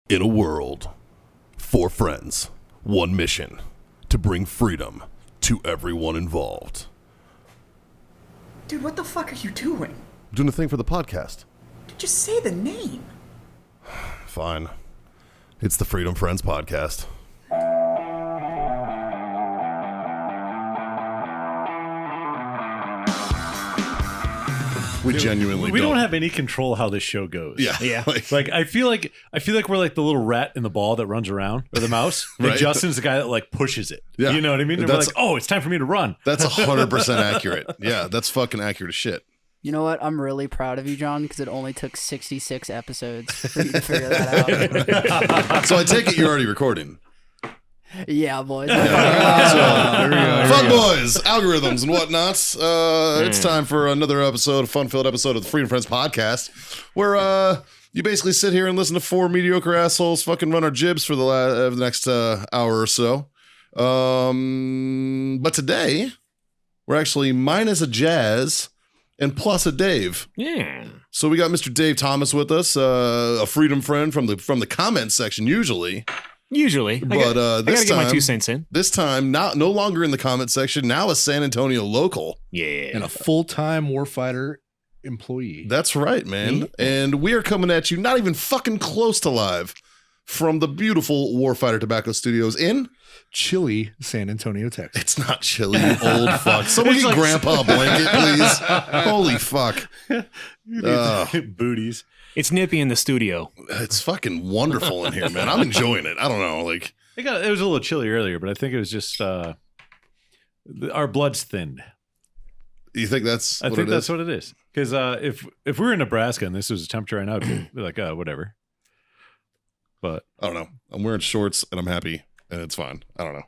In a world, 4 friends, 1 mission, to bring freedom to everyone involved. Dude, what the fuck are you doing? I'm doing a thing for the podcast. Just say the name. Fine. It's the Freedom Friends Podcast. We genuinely we don't have any control how this show goes. Yeah. Like I feel like we're like the little rat in the ball that runs around, or the mouse. Right. And Justin's the guy that like pushes it. Yeah. You know what I mean? And we're like, oh, it's time for me to run. That's 100% accurate. Yeah, that's fucking accurate as shit. You know what? I'm really proud of you, John, because it only took 66 episodes for you to figure that out. So I take it you're already recording. Yeah, boys. Fuck boys, algorithms and whatnot. It's time for another episode, a fun-filled episode of the Freedom Friends Podcast, where you basically sit here and listen to 4 mediocre assholes fucking run our jibs for the next hour or so. But today, we're actually minus a Jazz and plus a Dave. Yeah. So we got Mr. Dave Thomas with us, a freedom friend from the comment section usually. Usually. But I gotta get my 2 cents in. This time, no longer in the comment section, now a San Antonio local. Yeah. And a full-time Warfighter employee. That's right, man. And we are coming at you not even fucking close to live from the beautiful Warfighter Tobacco Studios in chilly San Antonio, Texas. It's not chilly, you old fuck. Someone get Grandpa a blanket, please. Holy fuck. Booties. It's nippy in the studio. It's fucking wonderful in here, man. I'm enjoying it. I don't know, like It was a little chilly earlier, but I think it was just our blood's thinned. you think that's I what think it that's is? what it is. Because if we were in Nebraska and this was the temperature right now, I'd be like, whatever. But I don't know. I'm wearing shorts and I'm happy and it's fine. I don't know.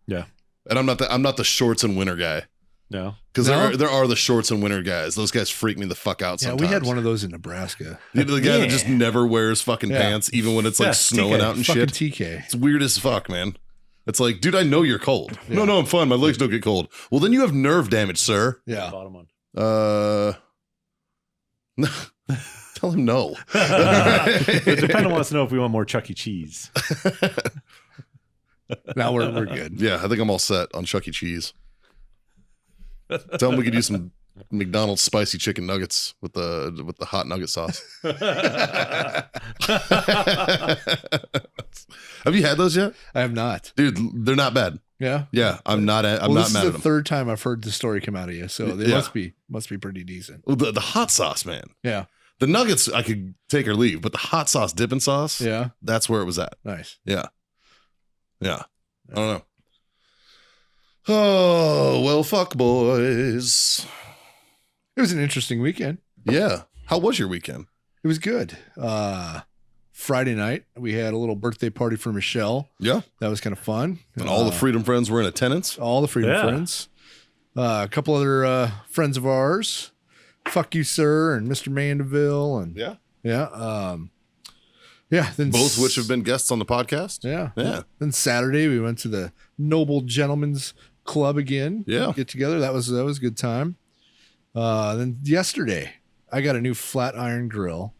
yeah, And I'm not the shorts and winter guy. no. Because No? there are the shorts and winter guys. Those guys freak me the fuck out Yeah, sometimes. we had one of those in Nebraska. You know, the guy that Yeah. just never wears fucking Yeah. pants, even when it's like Yeah, snowing TK. out and Fucking shit. TK. It's weird as fuck, man. It's like, dude, I know you're cold. No, I'm fine. My legs don't get cold. Well, then you have nerve damage, sir. Yeah. Bottom one. Tell him no. The dependent wants to know if we want more Chuck E. Cheese. Now we're good. Yeah, I think I'm all set on Chuck E. Cheese. Tell him we could use some McDonald's spicy chicken nuggets with the hot nugget sauce. Have you had those yet? I have not. Dude, they're not bad. Yeah. Yeah, I'm not This mad is at the them. 3rd time I've heard the story come out of you, so they Yeah. must be pretty decent. Well, the hot sauce, man. Yeah. The nuggets I could take or leave, but the hot sauce dipping sauce, Yeah. that's where it was at. Nice. Yeah. Yeah. I don't know. Oh, well, fuck, boys. It was an interesting weekend. Yeah. How was your weekend? It was good. Friday night, we had a little birthday party for Michelle. Yeah. That was kind of fun. And all the Freedom Friends were in attendance? All the Freedom Yeah. Friends. A couple other friends of ours. Fuck You, Sir, and Mr. Mandeville. And Yeah. yeah. Yeah. Then Both which have been guests on the podcast? Yeah. Yeah. Then Saturday, we went to the Noble Gentlemen's Club again. Yeah. Get together. That was a good time. Then yesterday, I got a new flat iron grill,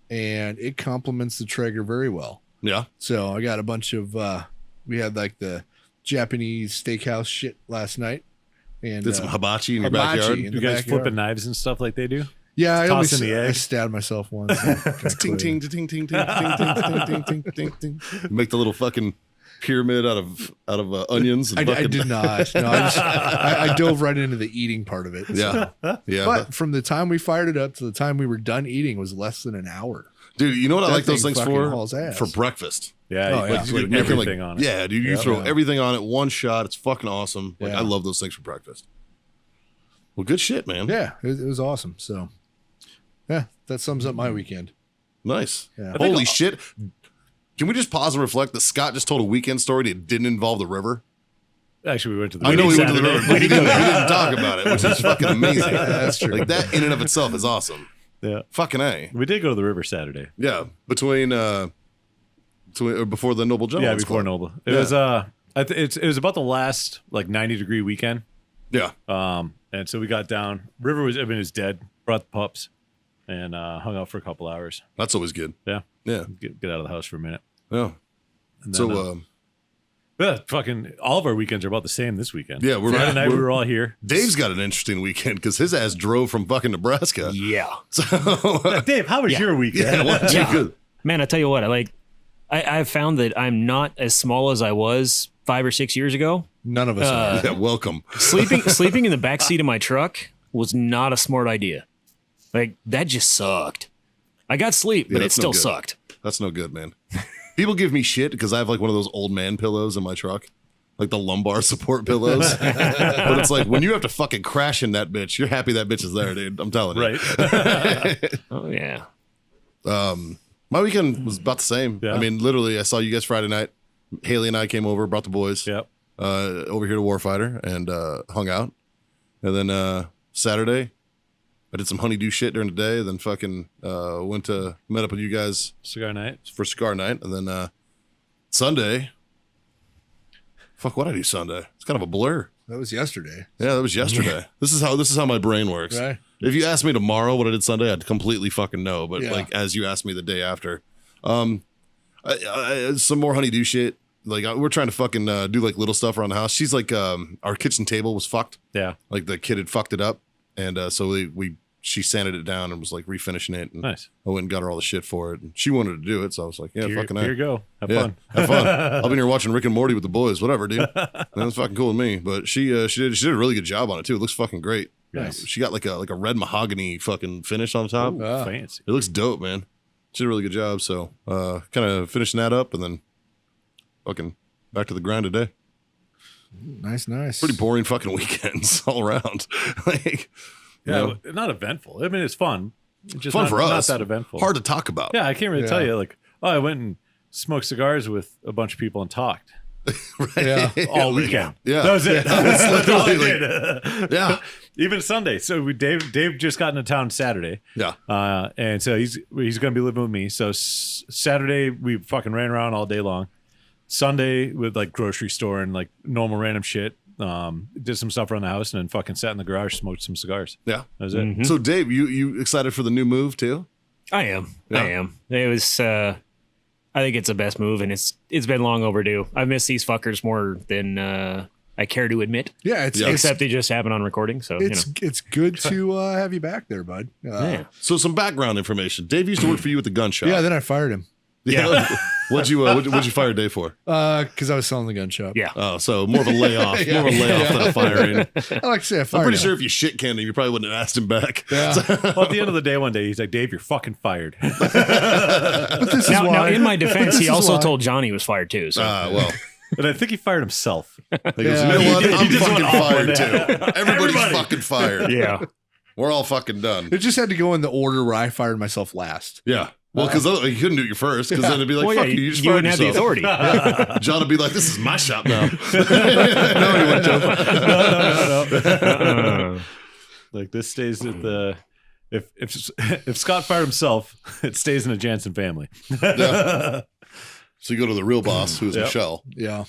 and it complements the Traeger very well. Yeah. So I got a bunch of, we had like the Japanese steakhouse shit last night. And Did some hibachi in your hibachi backyard? in You the guys backyard. flipping knives and stuff like they do? Yeah, I tossing the I egg. stabbed myself once. Ting, ting, ting, ting, ting, ting, ting, ting, ting, ting, ting. Make the little fucking pyramid out of onions. And I fucking, did not. No, I dove right into the eating part of it. Yeah. Yeah. But from the time we fired it up to the time we were done eating was less than an hour. Dude, you know what I That like those thing things fucking for? hauls ass. For breakfast. Yeah, Oh, you yeah. put You can make everything like, on it. Yeah, dude, you Yeah. throw Yeah. everything on it one shot. It's fucking awesome. Like, Yeah. I love those things for breakfast. Well, good shit, man. Yeah, it was awesome. So, yeah, that sums up my weekend. Nice. Yeah. Holy shit. Can we just pause and reflect that Scott just told a weekend story that didn't involve the river? Actually, we went to the I know we went to the Saturday. river, but he didn't talk about it, which is fucking amazing. That's true. Like, that in and of itself is awesome. Yeah. Fucking A. We did go to the river Saturday. Yeah. Before the Noble Yeah, Gentlemen's before Club. Noble. It Yeah. was it was about the last like 90-degree weekend. Yeah. And so we got down. River was dead. Brought the pups and hung out for a couple hours. That's always good. Yeah. Yeah. Get out of the house for a minute. Yeah. And then, So, fucking all of our weekends are about the same this weekend. Yeah, Friday night we were all here. Dave's got an interesting weekend because his ass drove from fucking Nebraska. Yeah. So, Dave, how was your weekend? yeah, wasn't too good. Man, I tell you what, I've found that I'm not as small as I was 5 or 6 years ago. None of us are. Yeah, welcome. Sleeping in the back seat of my truck was not a smart idea. Like, that just sucked. I got sleep, but it that's no still good. sucked. That's no good, man. People give me shit because I have like one of those old man pillows in my truck, like the lumbar support pillows. But it's like when you have to fucking crash in that bitch, you're happy that bitch is there, dude. I'm telling you. Right. Oh, yeah. My weekend was about the same. Yeah. I mean, literally, I saw you guys Friday night. Haley and I came over, brought the boys Yep. over here to Warfighter and hung out. And then Saturday, I did some honeydew shit during the day. Then fucking met up with you guys Cigar night. for cigar night. And then Sunday, fuck, what did I do Sunday? It's kind of a blur. That was yesterday. Yeah, that was yesterday. This is how my brain works. Right. If you asked me tomorrow what I did Sunday, I'd completely fucking know. But Yeah. like as you asked me the day after, some more honeydew shit. Like we're trying to fucking do like little stuff around the house. She's like, our kitchen table was fucked. Yeah. Like the kid had fucked it up, and so she sanded it down and was like refinishing it. And Nice. I went and got her all the shit for it, and she wanted to do it, so I was like, yeah, Here fucking you go. Have yeah, fun. have fun. I've been here watching Rick and Morty with the boys, whatever, dude. That's fucking cool with me. But she did a really good job on it too. It looks fucking great. Nice. She got like a red mahogany fucking finish on top. Ooh, Ah. fancy. It looks dope, man. She did a really good job. So kind of finishing that up and then fucking back to the grind today. Nice. Pretty boring fucking weekends all around. Like, Yeah, not eventful. I mean, it's fun. It's just fun not, for us. Not that eventful. Hard to talk about. Yeah, I can't really Yeah. tell you. Like, I went and smoked cigars with a bunch of people and talked Yeah. all weekend. Yeah. That was it. That's all I did. Yeah. Even Sunday. So Dave just got into town Saturday. Yeah. And so he's going to be living with me. So Saturday we fucking ran around all day long. Sunday with like grocery store and like normal random shit. Did some stuff around the house and then fucking sat in the garage, smoked some cigars. Yeah. That was it. So Dave, you excited for the new move too? I am. Yeah. I am. It was. I think it's the best move, and it's been long overdue. I've missed these fuckers more than I care to admit. Yeah. It's Except they just happened on recording, so it's good to have you back there, bud. yeah. So some background information. Dave used to work for you at the gun shop. Yeah. Then I fired him Yeah. What'd you fire Dave for? because I was selling the gun shop. Yeah. Oh, so more of a layoff. Yeah. More of a layoff than a firing. I like to say I fired I'm pretty him. sure if you shit canned him, you probably wouldn't have asked him back. Yeah. Well, at the end of the day, one day he's like, "Dave, you're fucking fired." But this is Now, why. in my defense, This he is also why. told Johnny he was fired too. So Well. And I think he fired himself. He goes, Yeah. you know what? He I'm just fucking went off fired on too. that. Everybody's Everybody. fucking fired. yeah. We're all fucking done. It just had to go in the order where I fired myself last. Yeah. Well, because you couldn't do it your first, because then it'd be like, Well, fuck yeah, you, you just you fired wouldn't have the yourself. authority. John would be like, this is my shop now. Uh-uh. Like this stays at the. If Scott fired himself, it stays in the Jansen family. Yeah. So you go to the real boss, who's Yep. Michelle. Yeah.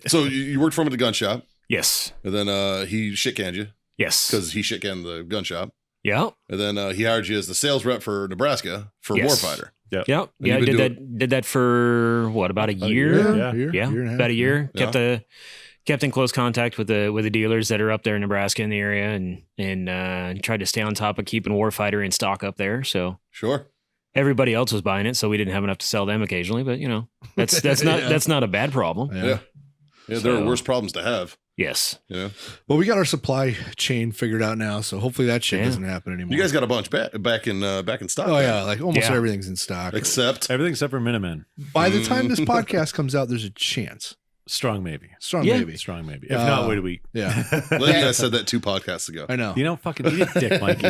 So you worked for him at the gun shop, Yes. and then he shit canned you Yes. because he shit canned the gun shop. Yeah. And then he hired you as the sales rep for Nebraska for Yes. Warfighter. Yeah. you've Yeah. I been did that for what, about a year? Yeah. Year Yeah. and a half. About a year. Yeah. Kept in close contact with the dealers that are up there in Nebraska in the area, and tried to stay on top of keeping Warfighter in stock up there. So Sure. everybody else was buying it, so we didn't have enough to sell them occasionally. But that's not Yeah. that's not a bad problem. Yeah. Yeah. Yeah, there are So- worse problems to have. Yes. You know, Well, we got our supply chain figured out now, so hopefully that shit Yeah. doesn't happen anymore. you guys got a bunch back in stock. Oh man. yeah, like almost Yeah. everything's in stock. Except Everything except for Minutemen. By the time this podcast comes out, there's a chance. Strong maybe. Strong Yeah. maybe. Strong maybe. If not, wait a week. Yeah, I think I said that 2 podcasts ago. I know. You don't fucking eat a dick, Mikey.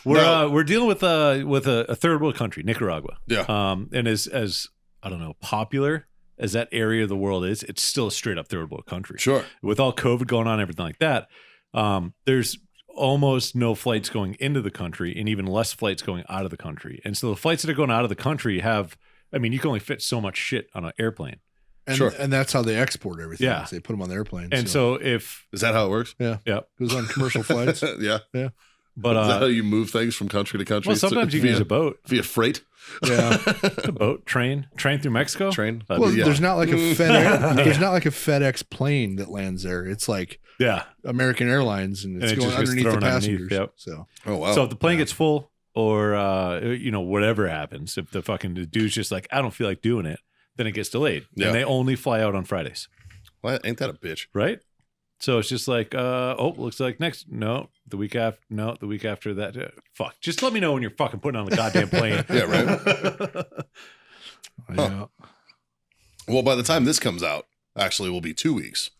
No. We're dealing with a third world country, Nicaragua. Yeah. And as I don't know, popular as that area of the world is, it's still a straight up third world country. Sure. With all COVID going on, everything like that, there's almost no flights going into the country and even less flights going out of the country. And so the flights that are going out of the country you can only fit so much shit on an airplane. And, Sure. and that's how they export everything. Yeah. is They put them on the airplanes. And so if Is that how it works? yeah, Yep. goes on commercial flights. Yeah. Yeah. But Is that how you move things from country to country? well, sometimes you can use a boat, via freight. Yeah. a boat, train through Mexico. Train. Well, Yeah. there's not like a FedEx. There's not like a FedEx plane that lands there. It's like Yeah. American Airlines, and it's And it going just gets underneath the thrown underneath, passengers. yep. So Oh wow. So if the plane gets full, or whatever happens, if the dude's just like, I don't feel like doing it, then it gets delayed, Yeah. and they only fly out on Fridays, Well, ain't that a bitch? right? So it's just like, looks like the week after that. Fuck, just let me know when you're fucking putting on the goddamn plane. Yeah, right. yeah. Well, by the time this comes out, actually, will be 2 weeks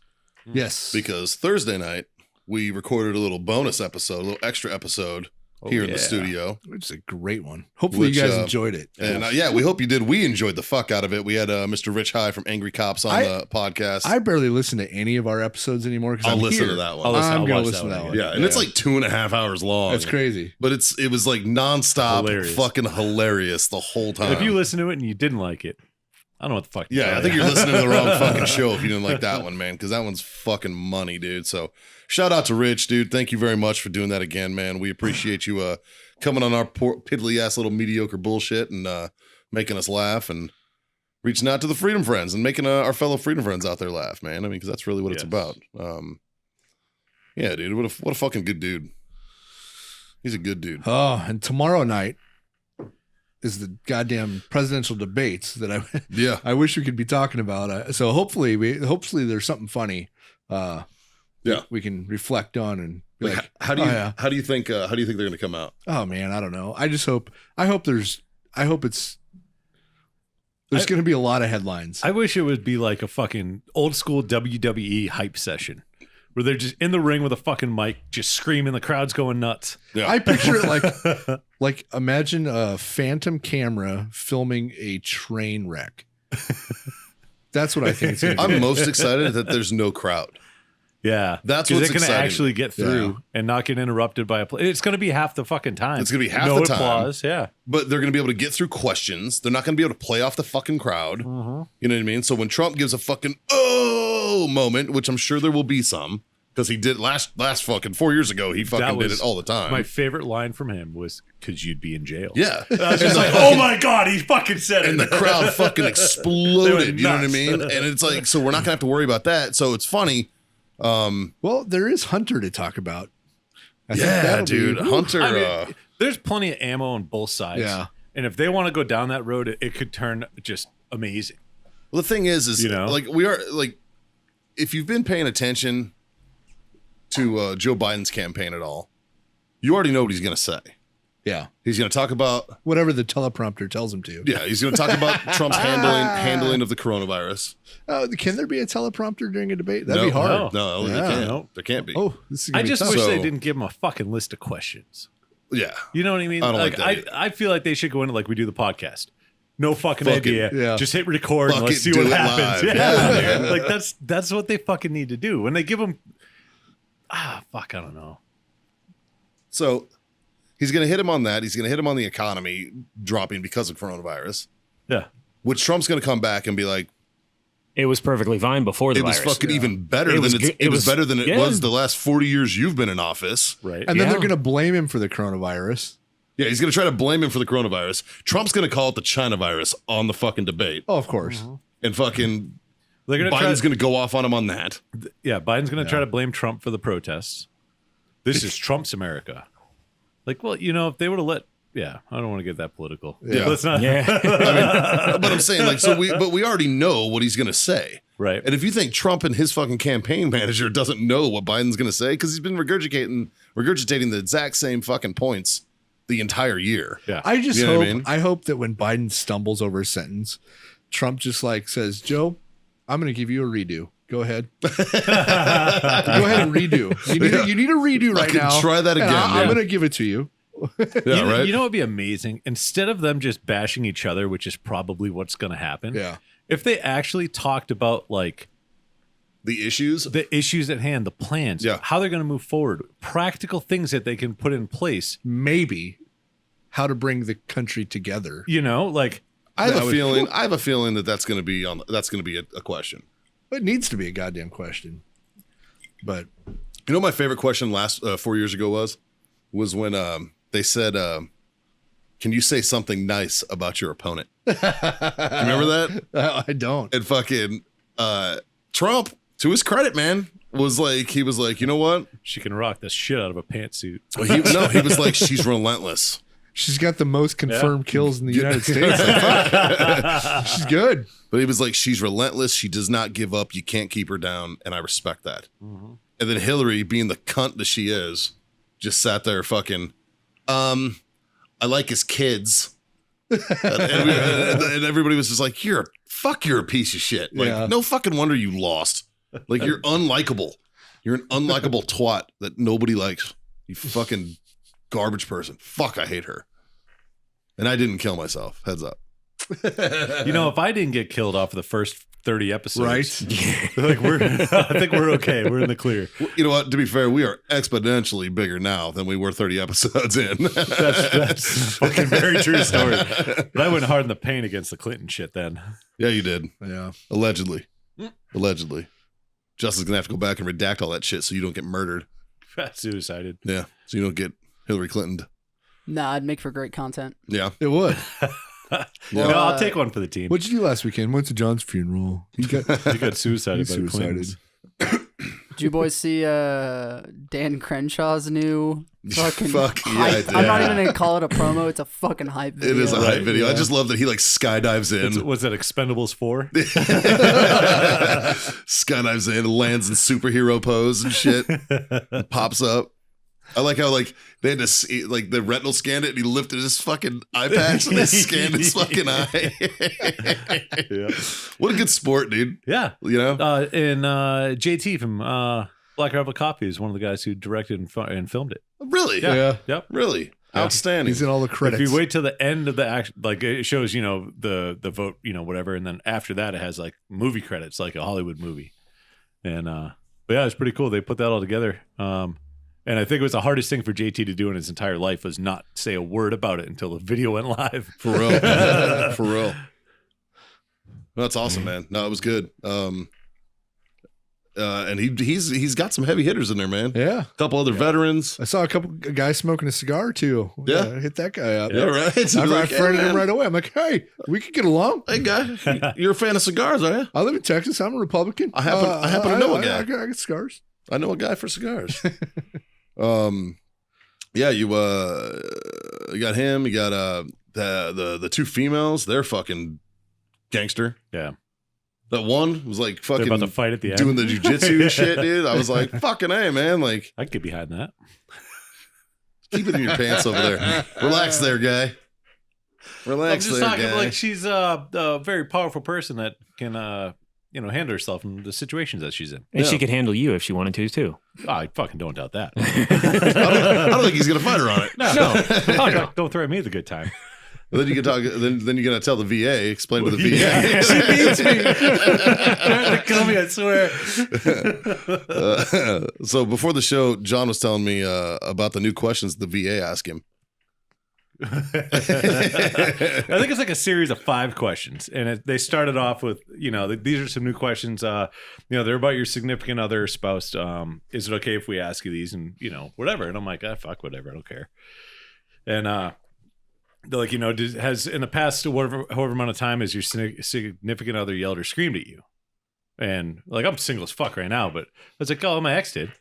Yes. because Thursday night we recorded a little bonus episode, a little extra episode here in the studio. Which is a great one. Hopefully Which, you guys enjoyed it. And we hope you did. We enjoyed the fuck out of it. We had Mr. Rich High from Angry Cops on the podcast. I barely listen to any of our episodes anymore because I'll I'm listen here. to that one. I'm gonna watch listen to that one. Yeah, and it's like 2.5 hours long. That's crazy. But it was like nonstop, Hilarious. fucking hilarious the whole time. If you listen to it and you didn't like it, I don't know what the fuck. to Yeah, tell I think you. you're listening to the wrong fucking show if you didn't like that one, man, because that one's fucking money, dude. So shout out to Rich, dude. Thank you very much for doing that again, man. We appreciate you coming on our poor, piddly ass little mediocre bullshit and making us laugh and reaching out to the Freedom Friends and making our fellow Freedom Friends out there laugh, man. I mean, because that's really what it's Yes. about. Yeah, dude. What a fucking good dude. He's a good dude. Oh, and tomorrow night is the goddamn presidential debates that Yeah. I wish we could be talking about. So hopefully there's something funny. We can reflect on and be like, How do you think they're going to come out? oh man, I don't know. I hope there's going to be a lot of headlines. I wish it would be like a fucking old school WWE hype session where they're just in the ring with a fucking mic, just screaming. The crowd's going nuts. Yeah. I picture it like imagine a phantom camera filming a train wreck. That's what I think it's going to be. I'm most excited that there's no crowd. Yeah, That's 'Cause what's they can exciting. actually get through and not get interrupted by a play. It's going to be half the fucking time. It's gonna be half no the time. applause. Yeah, But they're going to be able to get through questions. They're not going to be able to play off the fucking crowd. You know what I mean? So when Trump gives a fucking moment, which I'm sure there will be some, because he did last fucking 4 years ago, he fucking did was it all the time. my favorite line from him was, "Cause you'd be in jail." Yeah. I was just like, "Oh my god, he fucking said it!" And the crowd fucking exploded. You know what I nuts. mean? And it's like, so we're not going to have to worry about that. So it's funny. Well, there is Hunter to talk about. I think Yeah, that'll dude. be- Hunter. I mean, there's plenty of ammo on both sides. Yeah. And if they want to go down that road, it could turn just amazing. well, the thing is, You know? like, we are, like, if you've been paying attention to Joe Biden's campaign at all, you already know what he's going to say. Yeah. He's going to talk about, Whatever the teleprompter tells him to. yeah, he's going to talk about Trump's handling of the coronavirus. Can there be a teleprompter during a debate? That'd be hard. No, Yeah. there can't. No. There can't be. Oh, this is I gonna be just tough. wish So- they didn't give him a fucking list of questions. Yeah. You know what I mean? I don't like that either. I feel like they should go into like we do the podcast. No fucking Fuck it. idea. Yeah. Just hit record and Fuck let's it, see do what it happens. live. Yeah. Yeah, man. Like that's what they fucking need to do. When they give them I don't know. So he's going to hit him on that. He's going to hit him on the economy dropping because of coronavirus, Yeah. which Trump's going to come back and be like, It was perfectly fine before the it was virus. fucking even better It than was it's, good. it was better than it Yeah. was the last 40 years you've been in office. Right. And then they're Yeah. going to blame him for the coronavirus. Yeah, he's going to try to blame him for the coronavirus. Trump's going to call it the China virus on the fucking debate. Oh, of course. And fucking They're gonna Biden's try going to go off on him on that. Yeah, Biden's gonna try to blame Trump for the protests. This is Trump's America. Like, well, if they would have let I don't want to get that political. Yeah. Let's not Yeah. But I'm saying, like, but we already know what he's going to say. Right. And if you think Trump and his fucking campaign manager doesn't know what Biden's going to say, because he's been regurgitating the exact same fucking points the entire year. Yeah. I just You know hope what I mean? I hope that when Biden stumbles over a sentence, Trump just like says, "Joe, I'm going to give you a redo. Go ahead. Go ahead and redo. You need a redo right Fucking now. try that and again, I'm man." going to give it to you." Yeah, right? You know what would be amazing? Instead of them just bashing each other, which is probably what's going to happen. Yeah. If they actually talked about like the issues. the issues at hand, the plans, Yeah. how they're going to move forward, practical things that they can put in place. Maybe how to bring the country together. Like I have that a would- feeling. I have a feeling that's going to be a question. It needs to be a goddamn question. But You know what my favorite question last 4 years ago was? was when they said, "Can you say something nice about your opponent?" Do you remember that? I don't. And fucking Trump, to his credit, man, was like, he was like, you know what? She can rock the shit out of a pantsuit. Well, he was like, she's relentless. She's got the most confirmed kills in the United States. She's good. But he was like, she's relentless. She does not give up. You can't keep her down. And I respect that. Mm-hmm. And then Hillary, being the cunt that she is, just sat there fucking, I like his kids. and everybody was just like, you're a piece of shit. Like, no fucking wonder you lost. Like, you're unlikable. You're an unlikable twat that nobody likes. You fucking garbage person. Fuck, I hate her. And I didn't kill myself. Heads up. If I didn't get killed off of the first 30 episodes, right? Like I think we're okay. We're in the clear. You know what? To be fair, we are exponentially bigger now than we were 30 episodes in. That's fucking very true story. But I went hard in the paint against the Clinton shit then. Yeah, you did. Yeah. Allegedly. Justin's gonna have to go back and redact all that shit so you don't get murdered. Suicided. Yeah. So you don't get Hillary Clinton. Nah, it'd make for great content. Yeah. It would. No, I'll take one for the team. What'd you do last weekend? Went to John's funeral. You got suicided by the Clintons. Did you boys see Dan Crenshaw's new fucking Fuck hype? yeah, I'm not even gonna call it a promo. It's a fucking hype video. It is a hype video. Yeah. I just love that he like skydives in. Was that Expendables 4? Skydives in, lands in superhero pose and shit. Pops up. I like how like they had to see, like the retinal scanned it and he lifted his fucking eye patch and they scanned his fucking eye. Yeah. What a good sport, dude. Yeah. You know? And JT from Black Rebel Copy is one of the guys who directed and filmed it. Really? Yeah. Yep. Really? Yeah. Outstanding. He's in all the credits. If you wait till the end of the action, like it shows, the vote, whatever, and then after that it has like movie credits, like a Hollywood movie. And but yeah, it's pretty cool. They put that all together. And I think it was the hardest thing for JT to do in his entire life was not say a word about it until the video went live. For real. For real. That's awesome, man. No, it was good. And he's got some heavy hitters in there, man. Yeah. A couple other veterans. I saw a couple guys smoking a cigar too. Yeah. Hit that guy up. Yeah, right. I friended him right away. I'm like, hey, we could get along. Hey, guy, you're a fan of cigars, are you? I live in Texas. I'm a Republican. I happen to know a guy. I got cigars. I know a guy for cigars. Yeah, you got him. You got the two females. They're fucking gangster. Yeah. That one was like fucking They're about to fight at the end. doing the jujitsu and shit, dude. I was like, fucking A, man. Like, I could get behind that. keep it in your pants over there. Relax there, guy. Relax I'm just there, talking guy. like she's a very powerful person that can handle herself in the situations that she's in. And she could handle you if she wanted to, too. I fucking don't doubt that. I don't think he's gonna fight her on it. No. Don't throw me the good time. Then you can talk. Then you're gonna tell the VA. Explain to the VA. She beats me. They kill me, I swear. So before the show, John was telling me about the new questions the VA asked him. I think it's like a series of 5 questions, and they started off with, these are some new questions. They're about your significant other, spouse. Is it okay if we ask you these? And whatever. And I'm like, fuck, whatever. I don't care. And they're like, has in the past however amount of time has your significant other yelled or screamed at you? And like, I'm single as fuck right now, but I was like, oh, my ex did,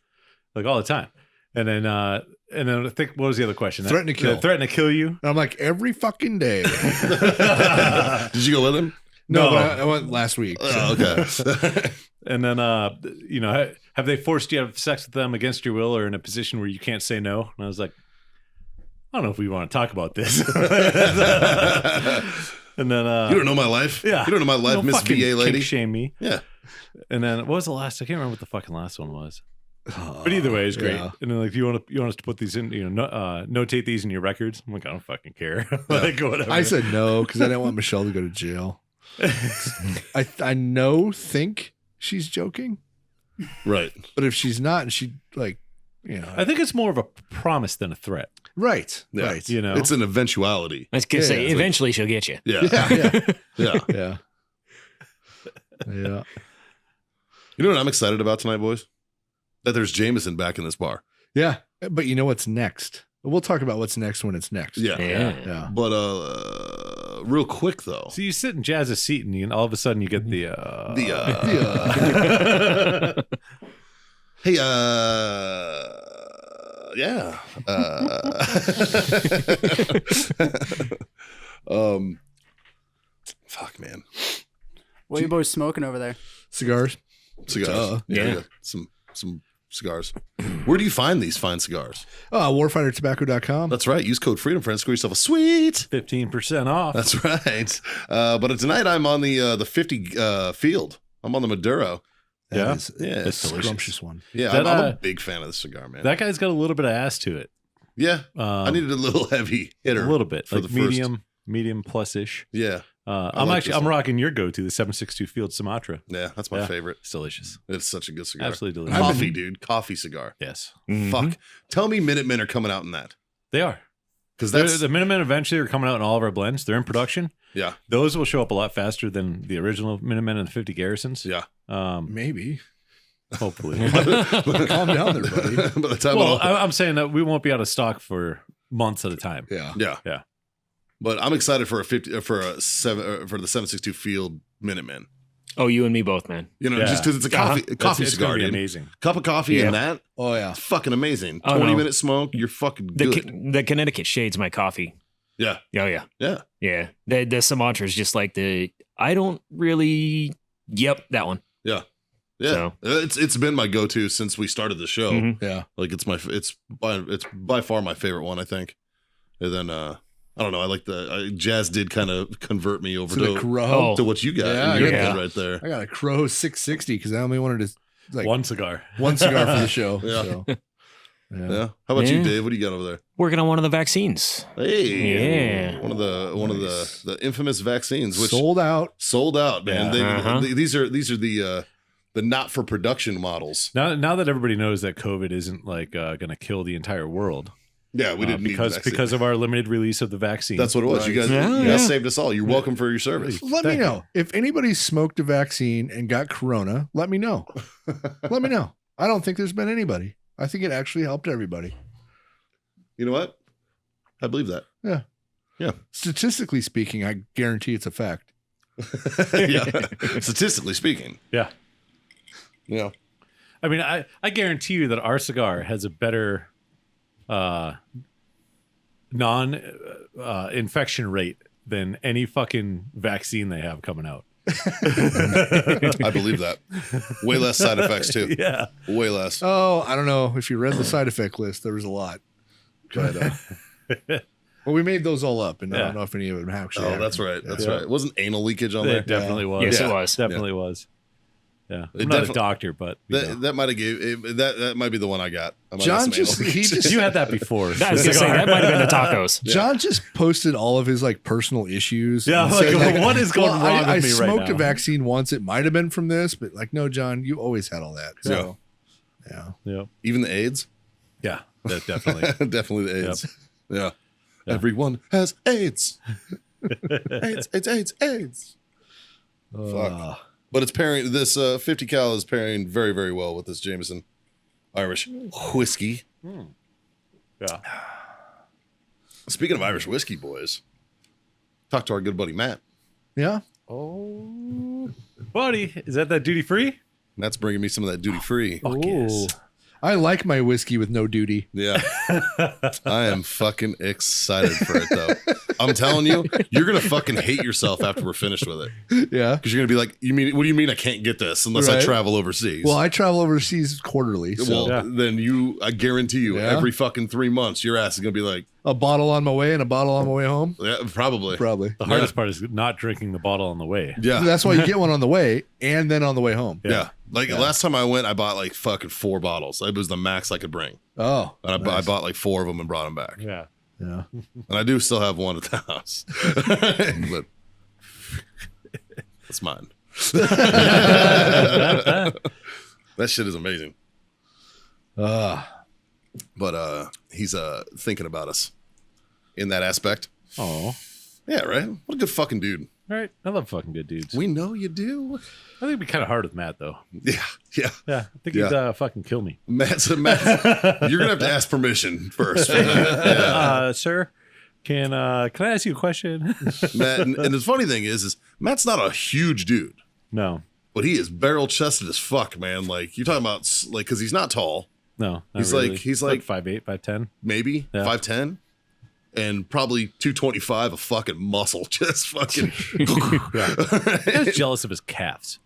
like all the time. And then I think, what was the other question? Threaten to kill. Threaten to kill you. And I'm like, every fucking day. Did you go with him? No, but I went last week. Oh, okay. And then, have they forced you to have sex with them against your will or in a position where you can't say no? And I was like, I don't know if we want to talk about this. And then, you don't know my life. Yeah, you don't know my life, Miss VA lady. Kink shame me. Yeah. And then, what was the last? I can't remember what the fucking last one was. But either way, it's great. Yeah. And then, like, you want us to put these in, notate these in your records? I'm like, I don't fucking care. Like, whatever. I said no because I didn't want Michelle to go to jail. I think she's joking, Right. but if she's not, and she like, I think it's more of a promise than a threat. right, Yeah. right, It's an eventuality. I was going to say, it's eventually she'll get you. Yeah. yeah, Yeah. yeah, yeah. You know what I'm excited about tonight, boys? That there's Jameson back in this bar. Yeah, but you know what's next? We'll talk about what's next when it's next. Yeah. Yeah. But real quick though. So you sit in Jazz's seat and all of a sudden you get the Hey, yeah. Fuck, man. What are you boys smoking over there? Cigars. Yeah. Some cigars. Where do you find these fine cigars? Warfightertobacco.com. That's right. Use code Freedom Friends. Score yourself a sweet 15% off. That's right. But tonight I'm on the 50 field. I'm on the Maduro. Yeah. It's Yeah, a scrumptious one. Yeah, That, I'm a big fan of the cigar, man. That guy's got a little bit of ass to it. Yeah, I needed a little heavy hitter. A little bit. for Like the first. medium plus-ish. Yeah, I'm like this one. rocking your go-to, the 762 Field Sumatra. yeah, that's my Yeah. favorite. It's delicious. It's such a good cigar. Absolutely delicious. Coffee, dude. Coffee cigar. Yes. Fuck. Tell me Minutemen are coming out in that. They are. Because The that's Minutemen eventually are coming out in all of our blends. They're in production. yeah, Those will show up a lot faster than the original Minutemen and the 50 Garrisons. yeah. Maybe. Hopefully. Calm down there, buddy. By the time Well, I'll- I'm saying that we won't be out of stock for months at a time. Yeah. yeah, Yeah. But I'm excited for for the 762 Field Minutemen. Oh, you and me both, man. You know, Yeah. just because it's a Uh-huh. coffee It's cigar, gonna be dude. amazing. Cup of coffee Yeah. and that. Oh, yeah. It's fucking amazing. Oh, 20-minute smoke. You're fucking good. The Connecticut Shade's my coffee. Yeah, Oh yeah, yeah. yeah. The Sumatra is just like I don't really. Yep, that one. Yeah. So- It's been my go-to since we started the show. Mhm. Yeah. Like it's by far my favorite one, I think. And then I don't know, I like Jazz did kind of convert me over To the to Crow. to what you got. Yeah, in your yeah. hand right there. I got a Crow 660 because I only wanted to like One cigar. one cigar for the show. Yeah. So, Yeah. How about you, Yeah. Dave? What do you got over there? Working on one of the vaccines. Hey, Yeah. one of the infamous vaccines, which sold out. sold out, man. Yeah. These are the not for production models. Now that everybody knows that COVID isn't like going to kill the entire world, Yeah, we didn't need the vaccine. because of our limited release of the vaccine. That's what it was. You guys, Yeah, you guys yeah. saved us all. You're welcome for your service. Let me know if anybody smoked a vaccine and got corona. Let me know. Let me know. I don't think there's been anybody. I think it actually helped everybody. You know what? I believe that. Statistically speaking, I guarantee it's a fact. Yeah, statistically speaking. Yeah. Yeah. I mean, I guarantee you that our cigar has a better non-infection rate than any fucking vaccine they have coming out. I believe that. Way less side effects too. Yeah. Way less. Oh, I don't know. If you read the side effect list, there was a lot. But, well, we made those all up, and I Yeah. don't know if any of them actually. Oh, that's right. That's Yeah. right. Wasn't anal leakage on It there? definitely was. Yes, Yeah. it was. Definitely was. Yeah. It I'm not a defi- doctor, but you know. That might have gave that might be the one I got. I might have John some just anal he leakage. just you had that before. I was gonna say that might have been the tacos. John just posted all of his like personal issues. Yeah, and like, said, what is going well, wrong I with me right smoked now? a vaccine once. It might have been from this, but like, no, John, you always had all that. So, yeah. Yep. Even the AIDS. Yeah, that definitely. Definitely the AIDS. Yeah. Everyone has AIDS. AIDS. Fuck. But it's pairing this 50 cal is pairing very, very well with this Jameson Irish whiskey. Yeah. Speaking of Irish whiskey, boys, talk to our good buddy Matt. Yeah. Oh, buddy, is that duty free? Matt's bringing me some of that duty free. Fuck yes. I like my whiskey with no duty. Yeah. I am fucking excited for it, though. I'm telling you, you're going to fucking hate yourself after we're finished with it. Yeah. Because you're going to be like, what do you mean I can't get this unless I Right. travel overseas? Well, I travel overseas quarterly, so Well, Yeah. then I guarantee you, Yeah. every fucking 3 months, your ass is going to be like, a bottle on my way and a bottle on my way home. yeah, probably. Probably. The hardest part is not drinking the bottle on the way. Yeah. That's why you get one on the way and then on the way home. Yeah. Like last time I went, I bought like fucking 4 bottles. It was the max I could bring. Oh. And I nice. bought like 4 of them and brought them back. Yeah. Yeah. And I do still have one at the house. But it's mine. That shit is amazing. But he's thinking about us in that aspect. Oh. Yeah, right? What a good fucking dude. All right. I love fucking good dudes. We know you do. I think it'd be kind of hard with Matt, though. Yeah. Yeah. I think he'd fucking kill me. Matt, you're going to have to ask permission first. Sir, can I ask you a question? Matt, and the funny thing is Matt's not a huge dude, No. but he is barrel chested as fuck, man. Like you're talking about, like, because he's not tall. No. not He's really. like 5'8", 5'10". Maybe Yeah. 5'10", and probably 225 of fucking muscle, just fucking I was jealous of his calves.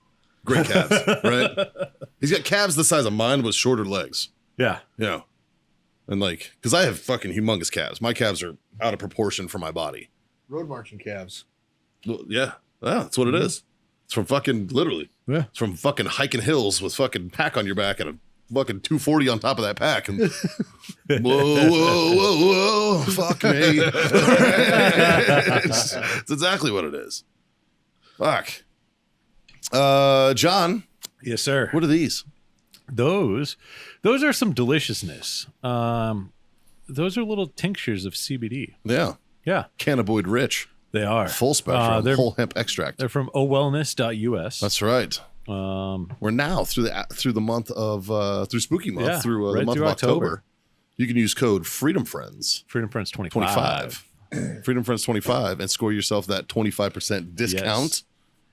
great calves, right? He's got calves the size of mine with shorter legs. Yeah. Yeah. And like, because I have fucking humongous calves. My calves are out of proportion for my body. Road marching calves. Well, yeah. That's what it is. It's from fucking, literally. Yeah. It's from fucking hiking hills with fucking pack on your back and a fucking 240 on top of that pack. And whoa, fuck me. It's exactly what it is. Fuck. John, Yes, sir. what are these? Those are some deliciousness. Those are little tinctures of CBD. Yeah. Yeah, Cannabinoid rich. they are. Full spectrum. they're, Whole hemp extract. they're from owellness.us. That's right. We're now through the month of through Spooky Month, Yeah, through the right month through of October. October. You can use code Freedom Friends Freedom Friends 25. 25. Freedom Friends 25 and score yourself that 25% discount. Yes.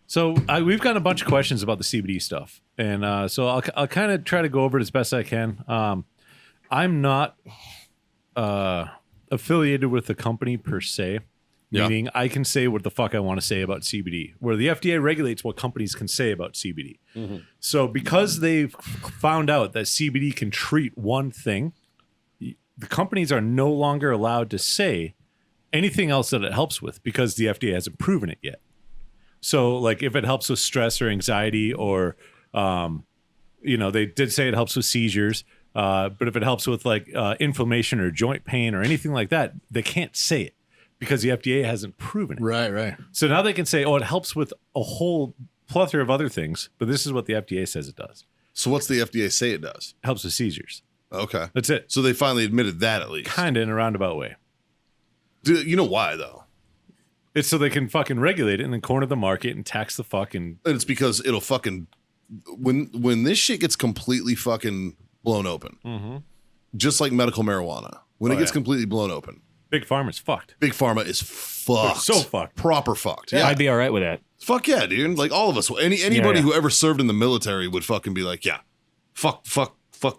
So we've gotten a bunch of questions about the CBD stuff, and so I'll kind of try to go over it as best I can. I'm not affiliated with the company per se, Yeah. meaning I can say what the fuck I want to say about CBD, where the FDA regulates what companies can say about CBD. Mm-hmm. So because they've found out that CBD can treat one thing, the companies are no longer allowed to say anything else that it helps with because the FDA hasn't proven it yet. So, like, if it helps with stress or anxiety, or, they did say it helps with seizures, but if it helps with, like, inflammation or joint pain or anything like that, they can't say it because the FDA hasn't proven it. Right. So now they can say, oh, it helps with a whole plethora of other things, but this is what the FDA says it does. So what's the FDA say it does? It helps with seizures. Okay. That's it. So they finally admitted that at least. Kind of in a roundabout way. You know why though? It's so they can fucking regulate it and then corner the market and tax the fucking. And it's because it'll fucking when this shit gets completely fucking blown open, just like medical marijuana, when it gets completely blown open, Big Pharma's fucked. Big Pharma is fucked. So fucked. Proper fucked. Yeah. I'd be all right with that. Fuck yeah, dude. Like all of us. Anybody Yeah. who ever served in the military would fucking be like, yeah, fuck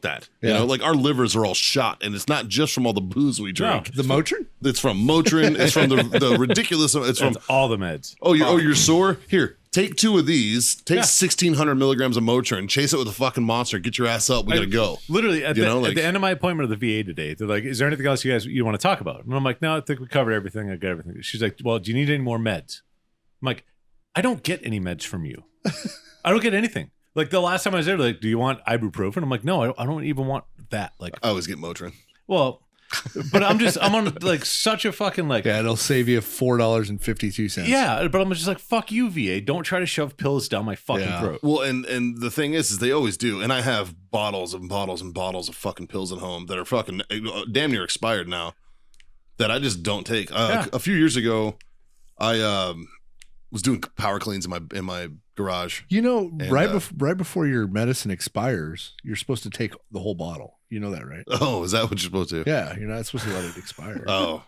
that. You Yeah. know, like our livers are all shot, and it's not just from all the booze we drink. The Motrin? It's from Motrin. It's from the ridiculous. It's from That's all the meds. you're sore. Here, take 2 of these. Take Yeah. 1,600 milligrams of Motrin. Chase it with a fucking monster. Get your ass up. We gotta go. Literally, at You the, know, at like- the end of my appointment at the VA today, they're like, is there anything else you want to talk about? And I'm like, no, I think we covered everything. I got everything. She's like, well, do you need any more meds? I'm like, I don't get any meds from you. I don't get anything. Like the last time I was there, like, do you want ibuprofen? I'm like, no, I don't even want that. Like, I always get Motrin. well, but I'm on like such a fucking like, Yeah, it'll save you $4.52. yeah, but I'm just like, fuck you, VA. Don't try to shove pills down my fucking Yeah. throat. Well, and the thing is they always do. And I have bottles and bottles and bottles of fucking pills at home that are fucking damn near expired now that I just don't take. Yeah. A few years ago, I was doing power cleans in my garage. You know, And, right before your medicine expires, you're supposed to take the whole bottle. You know that, right? Oh, is that what you're supposed to? Yeah, you're not supposed to let it expire. Oh,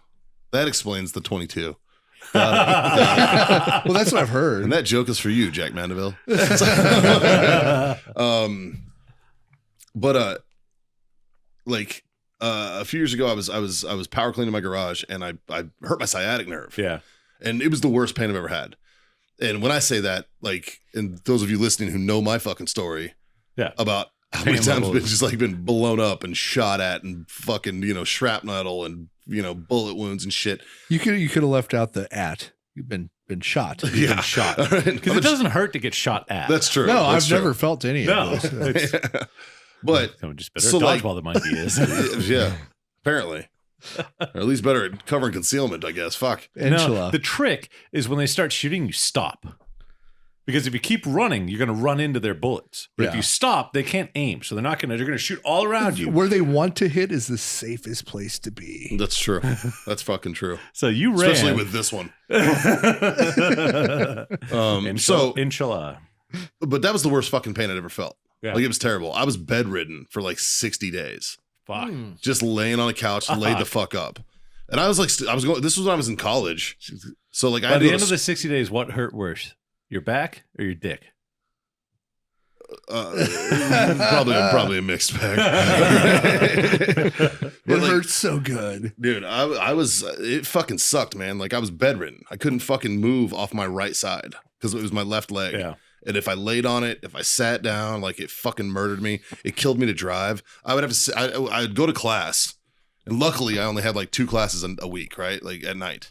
that explains the 22. Well, that's what I've heard. And that joke is for you, Jack Mandeville. A few years ago, I was power cleaning my garage, and I hurt my sciatic nerve. Yeah. And it was the worst pain I've ever had. And when I say that, like, and those of you listening who know my fucking story, Yeah. about how many Pain times levels. it's just like been blown up and shot at and fucking, shrapnel and, bullet wounds and shit. You could have left out the at. You've been shot. Yeah. Been shot. All right. Because it doesn't hurt to get shot at. That's true. No, That's I've true. never felt any No. of those. But Someone just better So, like- dodgeball the monkey is. yeah, apparently. Or at least better at covering concealment, I guess. Fuck. No, Inshallah. the trick is when they start shooting, you stop. Because if you keep running, you're going to run into their bullets. But if Yeah. you stop, they can't aim. So they're not going to, they're going to shoot all around you. Where they want to hit is the safest place to be. That's true. That's fucking true. So you ran. Especially with this one. Inshallah. But that was the worst fucking pain I'd ever felt. Yeah. Like, it was terrible. I was bedridden for like 60 days. Fuck. Just laying on a couch, laid the fuck up. And I was like, this was when I was in college. So like, I By had the to end of the 60 days, what hurt worse? Your back or your dick? probably a mixed bag. It hurts so good. Dude, I was, it fucking sucked, man. Like, I was bedridden. I couldn't fucking move off my right side because it was my left leg. Yeah. And if I laid on it, if I sat down, like, it fucking murdered me. It killed me to drive. I would have to, I'd go to class. And luckily, I only had like 2 classes a week, right? Like at night.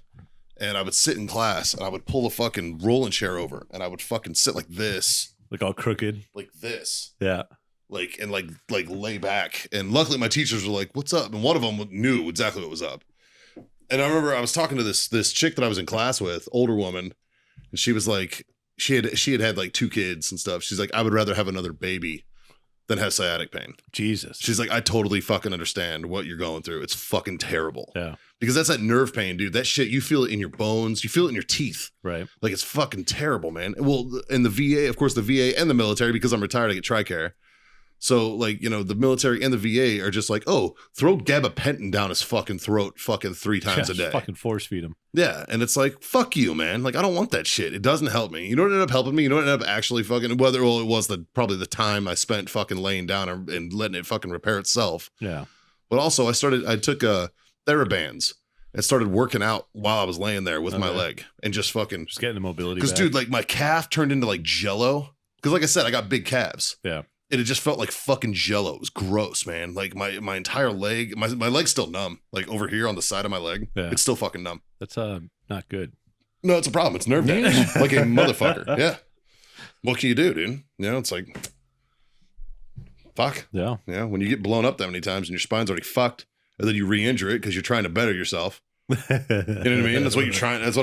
And I would sit in class and I would pull a fucking rolling chair over and I would fucking sit like this. Like all crooked. Like this. Yeah. Like, and like lay back. And luckily my teachers were like, what's up? And one of them knew exactly what was up. And I remember I was talking to this chick that I was in class with, older woman. And she was like, she had like 2 kids and stuff. She's like, I would rather have another baby than have sciatic pain. Jesus. She's like, I totally fucking understand what you're going through. It's fucking terrible. Yeah. Because that's that nerve pain, dude. That shit, you feel it in your bones. You feel it in your teeth. Right. Like, it's fucking terrible, man. Well, in the VA, of course, the VA and the military, because I'm retired, I get TRICARE. So, like, you know, the military and the VA are just like, oh, throw gabapentin down his fucking throat fucking 3 times a day. Fucking force feed him. Yeah. And it's like, fuck you, man. Like, I don't want that shit. It doesn't help me. You know what ended up helping me? You know what ended up actually fucking, it was probably the time I spent fucking laying down and letting it fucking repair itself. Yeah. But also, I took TheraBands and started working out while I was laying there with my leg and just fucking. Just getting the mobility Because, back. dude, like, my calf turned into like jello. Because, like I said, I got big calves. Yeah. And it just felt like fucking jello. It was gross, man. Like, my entire leg, my leg's still numb. Like, over here on the side of my leg, Yeah. it's still fucking numb. That's not good. No, it's a problem. It's nerve damage. Like a motherfucker. Yeah. What can you do, dude? You know, it's like, fuck. Yeah. Yeah. When you get blown up that many times and your spine's already fucked, and then you re-injure it because you're trying to better yourself. You know what I mean? That's what I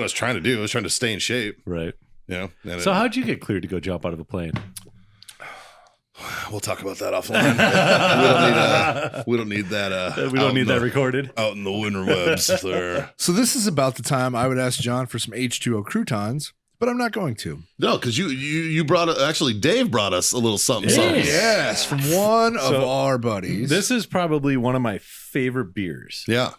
was trying to do. I was trying to stay in shape. Right. You know? And So how'd you get cleared to go jump out of a plane? we'll talk about that offline. we don't need that. We don't need that recorded. Out in the interwebs there. So this is about the time I would ask John for some H2O croutons, but I'm not going to. No, because you brought actually Dave brought us a little something. Yes, from one of our buddies. This is probably one of my favorite beers. Yeah.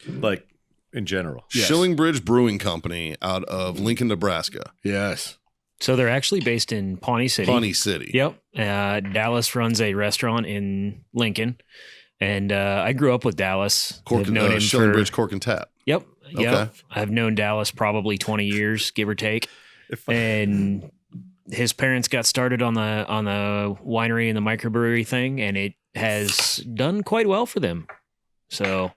Like in general. Yes. Shillingbridge Brewing Company out of Lincoln, Nebraska. Yes. So they're actually based in Pawnee City. Pawnee City. Yep. Dallas runs a restaurant in Lincoln. And I grew up with Dallas. Cork, I've known him Shillingbridge Cork and Tap. Yep. Yep. Okay. I've known Dallas probably 20 years, give or take. And his parents got started on the winery and the microbrewery thing, and it has done quite well for them. So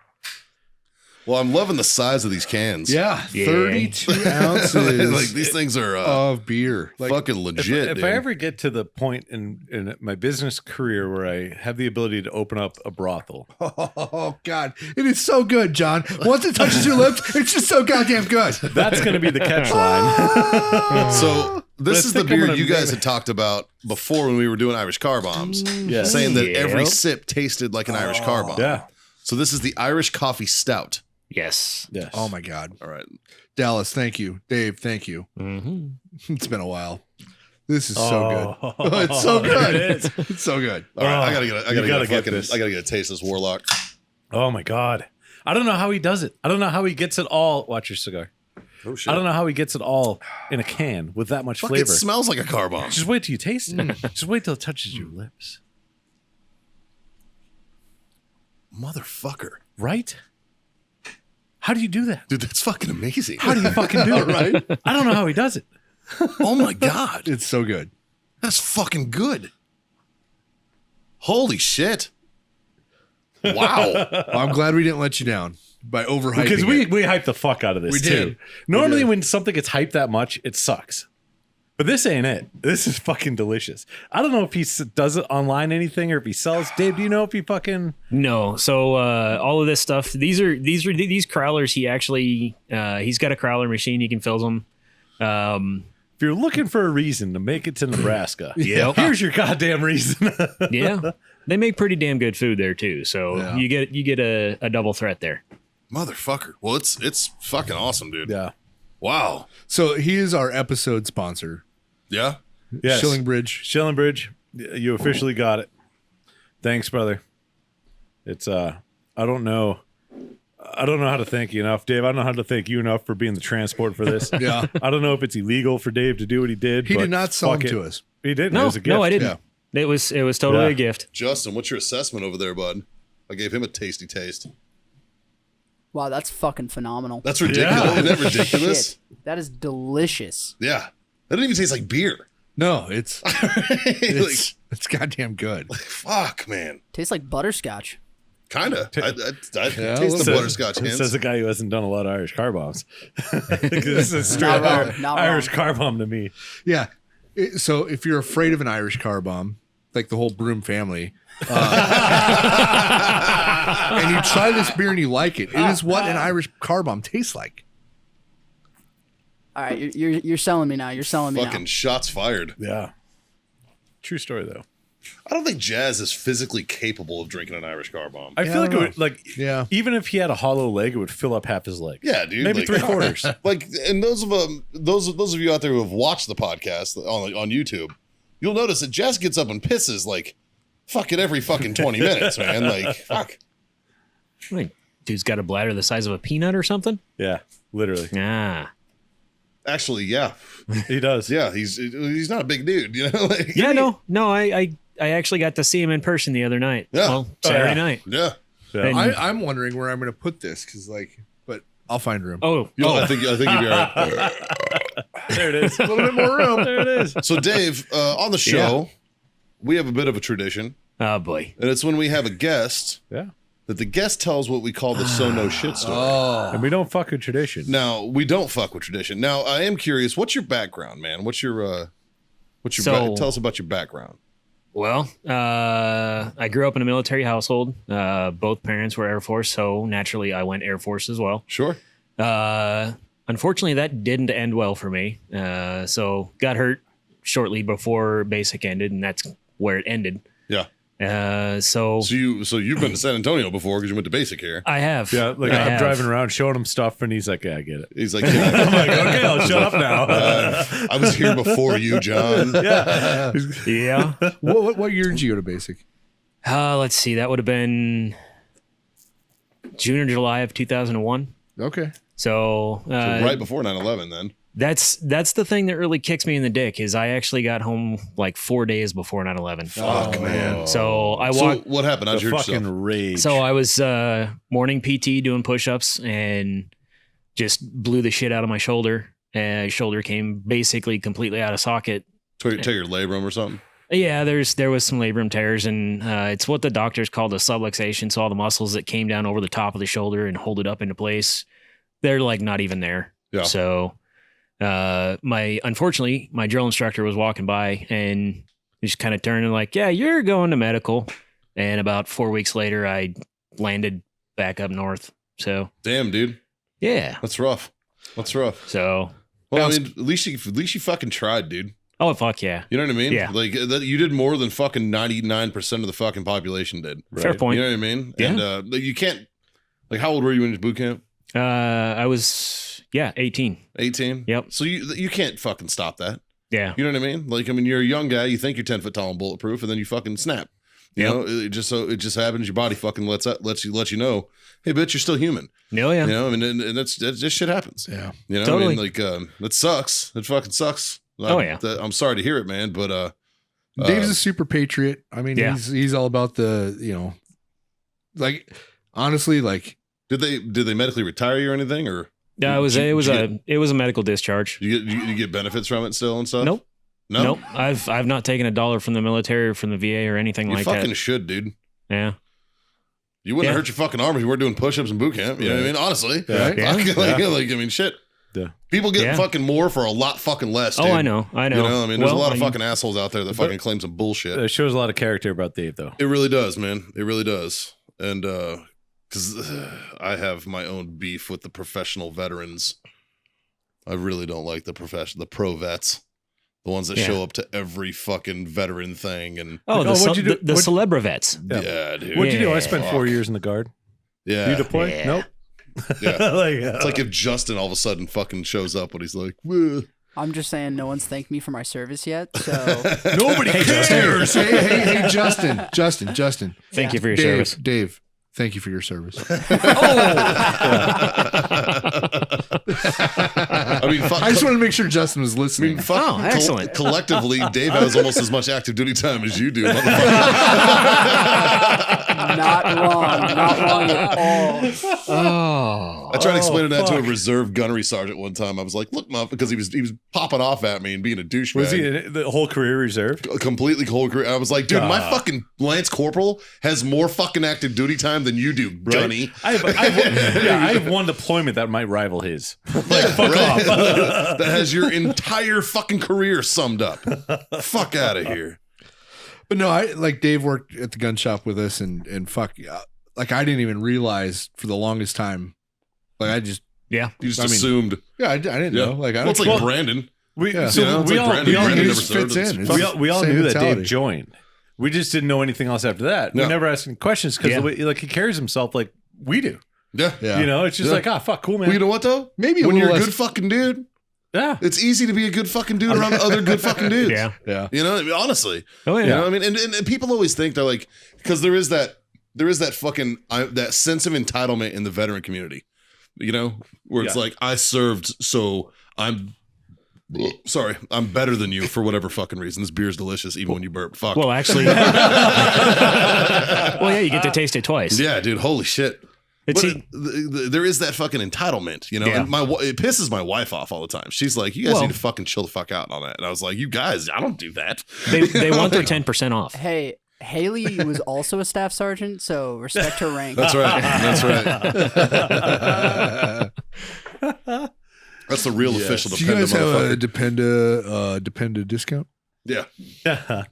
Well, I'm loving the size of these cans. Yeah, 32 ounces like these things are of beer. Like, fucking legit. If dude. I ever get to the point in my business career where I have the ability to open up a brothel, oh, God. It is so good, John. Once it touches your lips, it's just so goddamn good. that's going to be the catch line. So this I is the think I'm beer gonna you guys name had talked about before when we were doing Irish car bombs, Yeah. saying that every Yep. sip tasted like an Irish car bomb. Yeah. So this is the Irish Coffee Stout. yes. Yes. Oh, my God. All right. Dallas, thank you. Dave, thank you. Mm-hmm. It's been a while. This is so Oh. good. It's so good. It is. It's so good. All right. Oh, I gotta get this. I gotta get a taste of this Warlock. Oh my God. I don't know how he does it. I don't know how he gets it all. Watch your cigar. Oh shit. I don't know how he gets it all in a can with that much Fuck, flavor. it smells like a car bomb. Just wait till you taste it. Just wait till it touches your lips. Motherfucker. Right? How do you do that? Dude, that's fucking amazing. How do you fucking do it? Right? I don't know how he does it. Oh my God. It's so good. That's fucking good. Holy shit. Wow. I'm glad we didn't let you down by overhyping Because it. we hype the fuck out of this We too. did. Normally when something gets hyped that much, it sucks. But this ain't it. This is fucking delicious. I don't know if he does it online anything or if he sells. Dave, do you know if he fucking No. So all of this stuff, these crowlers, he actually he's got a crowler machine. He can fill them. if you're looking for a reason to make it to Nebraska, Yep. here's your goddamn reason. Yeah, they make pretty damn good food there too. So Yeah. you get a double threat there. Motherfucker. Well, it's fucking awesome, dude. Yeah. Wow. So he is our episode sponsor. Yeah. Yes. Shillingbridge. You officially got it. Thanks, brother. It's I don't know how to thank you enough, Dave. I don't know how to thank you enough for being the transport for this. Yeah. I don't know if it's illegal for Dave to do what he did. He but did not sell fuck them it. to us. He didn't. It No, was a gift. no, I didn't. It was totally Yeah. a gift. Justin, what's your assessment over there, bud? I gave him a tasty taste. Wow, that's fucking phenomenal. That's ridiculous. Yeah. Isn't that ridiculous? Shit, that is delicious. Yeah. That doesn't even taste like beer. No, it's it's goddamn good. Like, fuck, man. Tastes like butterscotch. Kind of. I Yeah, taste the says- butterscotch hints. Says the guy who hasn't done a lot of Irish car bombs. This is straight Not wrong, not Irish wrong. car bomb to me. Yeah. So if you're afraid of an Irish car bomb, like the whole Broom family, and you try this beer and you like it, it is what an Irish car bomb tastes like. All right, you're selling me now. You're selling me Fucking now. shots fired. Yeah. True story though. I don't think Jazz is physically capable of drinking an Irish car bomb. I Yeah, feel I like it don't would, like Yeah. even if he had a hollow leg, it would fill up half his leg. Yeah, dude. Maybe like, 3/4. Like, and those of you out there who have watched the podcast on YouTube, you'll notice that Jazz gets up and pisses like fucking every fucking 20 minutes, man. Like, fuck. Like, dude's got a bladder the size of a peanut or something. Yeah, literally. Ah, Actually, yeah, He does. yeah. He's not a big dude, you know. Like, yeah. No. I actually got to see him in person the other night. Yeah. Well, Saturday yeah. night. Yeah. Yeah. And- I'm wondering where I'm going to put this because, but I'll find room. Oh, I think you'd be all right. There it is. A little bit more room. There it is. So, Dave, on the show, we have a bit of a tradition, oh boy. and it's when we have a guest Yeah. that the guest tells what we call the so no shit story. And we don't fuck with tradition. Now, we don't fuck with tradition. Now, I am curious, what's your background, man? What's your So- tell us about your background. Well, I grew up in a military household. Both parents were Air Force, so naturally I went Air Force as well. Sure. Unfortunately, that didn't end well for me. So got hurt shortly before basic ended, and that's where it ended. Yeah. So So you've been to San Antonio before because you went to basic here. I have. Yeah, like I I'm have. driving around showing him stuff, and he's like, "Yeah, I get it." He's like, yeah, I'm like, "Okay, I'll shut up now." I was here before you, John. yeah, Yeah. What year did you go to basic? Let's see. That would have been June or July of 2001. Okay. So, Right before 9/11, then. that's the thing that really kicks me in the dick is I actually got home like 4 days before 9/11. Fuck, man. So I So walked. what happened? How'd the you hurt fucking yourself? rage. So I was morning PT doing push-ups and just blew the shit out of my shoulder. Shoulder came basically completely out of socket. Tear your labrum or something? Yeah, there was some labrum tears, and it's what the doctors called a subluxation. So all the muscles that came down over the top of the shoulder and hold it up into place, they're like not even there. Yeah. So unfortunately, my drill instructor was walking by and he just kind of turned and like, yeah, you're going to medical. And about 4 weeks later, I landed back up north. So Damn, dude. yeah. That's rough. That's rough. So Well, I Bounce- mean, at least you fucking tried, dude. oh fuck yeah. You know what I mean? Yeah. Like that, you did more than fucking 99% of the fucking population did. Fair point. You know what I mean? Yeah. And you can't. Like, how old were you in boot camp? I was 18. 18. Yep. So you can't fucking stop that. Yeah. You know what I mean? Like, I mean, you're a young guy. You think you're 10 foot tall and bulletproof, and then you fucking snap. You Yep. know, it just happens. Your body fucking lets you know, hey, bitch, you're still human. Oh yeah. You know, I mean, and that's just shit happens. Yeah. You know, Totally. I mean, like, that sucks. It fucking sucks. Oh, yeah. I'm sorry to hear it, man. But Dave's a super patriot. I mean, Yeah. he's all about the, like, honestly, like, did they medically retire you or anything, or Yeah, it was a medical discharge. you get benefits from it still and stuff? Nope. No. Nope. I've not taken a dollar from the military or from the VA or anything You like fucking that. should, dude. Yeah. You wouldn't Yeah. hurt your fucking arm if you weren't doing push-ups in boot camp. You know what I mean? Honestly. Right? Yeah. Like, I mean, shit. Yeah. People get Yeah. fucking more for a lot fucking less, dude. Oh, I know. You know, I mean, there's a Well, lot of fucking assholes out there that fucking claim some bullshit. It shows a lot of character about Dave, though. It really does, man. It really does. And because I have my own beef with the professional veterans. I really don't like the pro vets. The ones that show up to every fucking veteran thing. And the Celebravets. yeah, dude. What'd you do? I spent 4 years in the Guard. Yeah. You deploy? Yeah. Nope. Yeah. It's like if Justin all of a sudden fucking shows up when he's like, "Wah." I'm just saying, no one's thanked me for my service yet. So Nobody cares. Hey, Justin. Thank you for your service. Dave, thank you for your service. I mean, fuck, I just want to make sure Justin was listening. fuck, excellent. Collectively, Dave has almost as much active duty time as you do. Motherfucker. not wrong at all. Oh. I tried explaining that to a reserve gunnery sergeant one time. I was like, "Look, Muff," because he was popping off at me and being a douchebag. Was he the whole career reserve? Completely cold career. I was like, dude, my fucking Lance Corporal has more fucking active duty time than you do, Gunny. I have one deployment that might rival his. Fuck off. That has your entire fucking career summed up. Fuck out of here. But no, Dave worked at the gun shop with us, and fuck, like I didn't even realize for the longest time. Like I just You just assumed. I didn't know. Like Well, it's like Brandon. We Yeah. so You know, it's we like all Brandon. we all Brandon knew, never served. fits in. we all Same knew that mentality. Dave joined. We just didn't know anything else after that. No. We never asked any questions because Yeah. the way like he carries himself like we do. Yeah. Yeah. You know, it's just Yeah. like fuck, cool man. Well, you know what though? Maybe a when you're a little good less- fucking dude, yeah. it's easy to be a good fucking dude around other good fucking dudes. Yeah. Yeah. You know, I mean, honestly. Oh yeah. You know what I mean? And people always think they're like, because there is that fucking that sense of entitlement in the veteran community, you know, where it's like, I served, so I'm better than you for whatever fucking reason. This beer's delicious, even when you burp. Fuck. Well, actually, well, yeah, you get to taste it twice. Yeah, dude. Holy shit. It's But there is that fucking entitlement, you know. Yeah. And it pisses my wife off all the time. She's like, "You guys Well- need to fucking chill the fuck out on that." And I was like, "You guys, I don't do that." they want their 10% off. Hey, Haley was also a staff sergeant, so respect her rank. That's right. That's right. That's the real official Do you dependent guys have a motherfucker. dependa discount? Yeah. Yeah.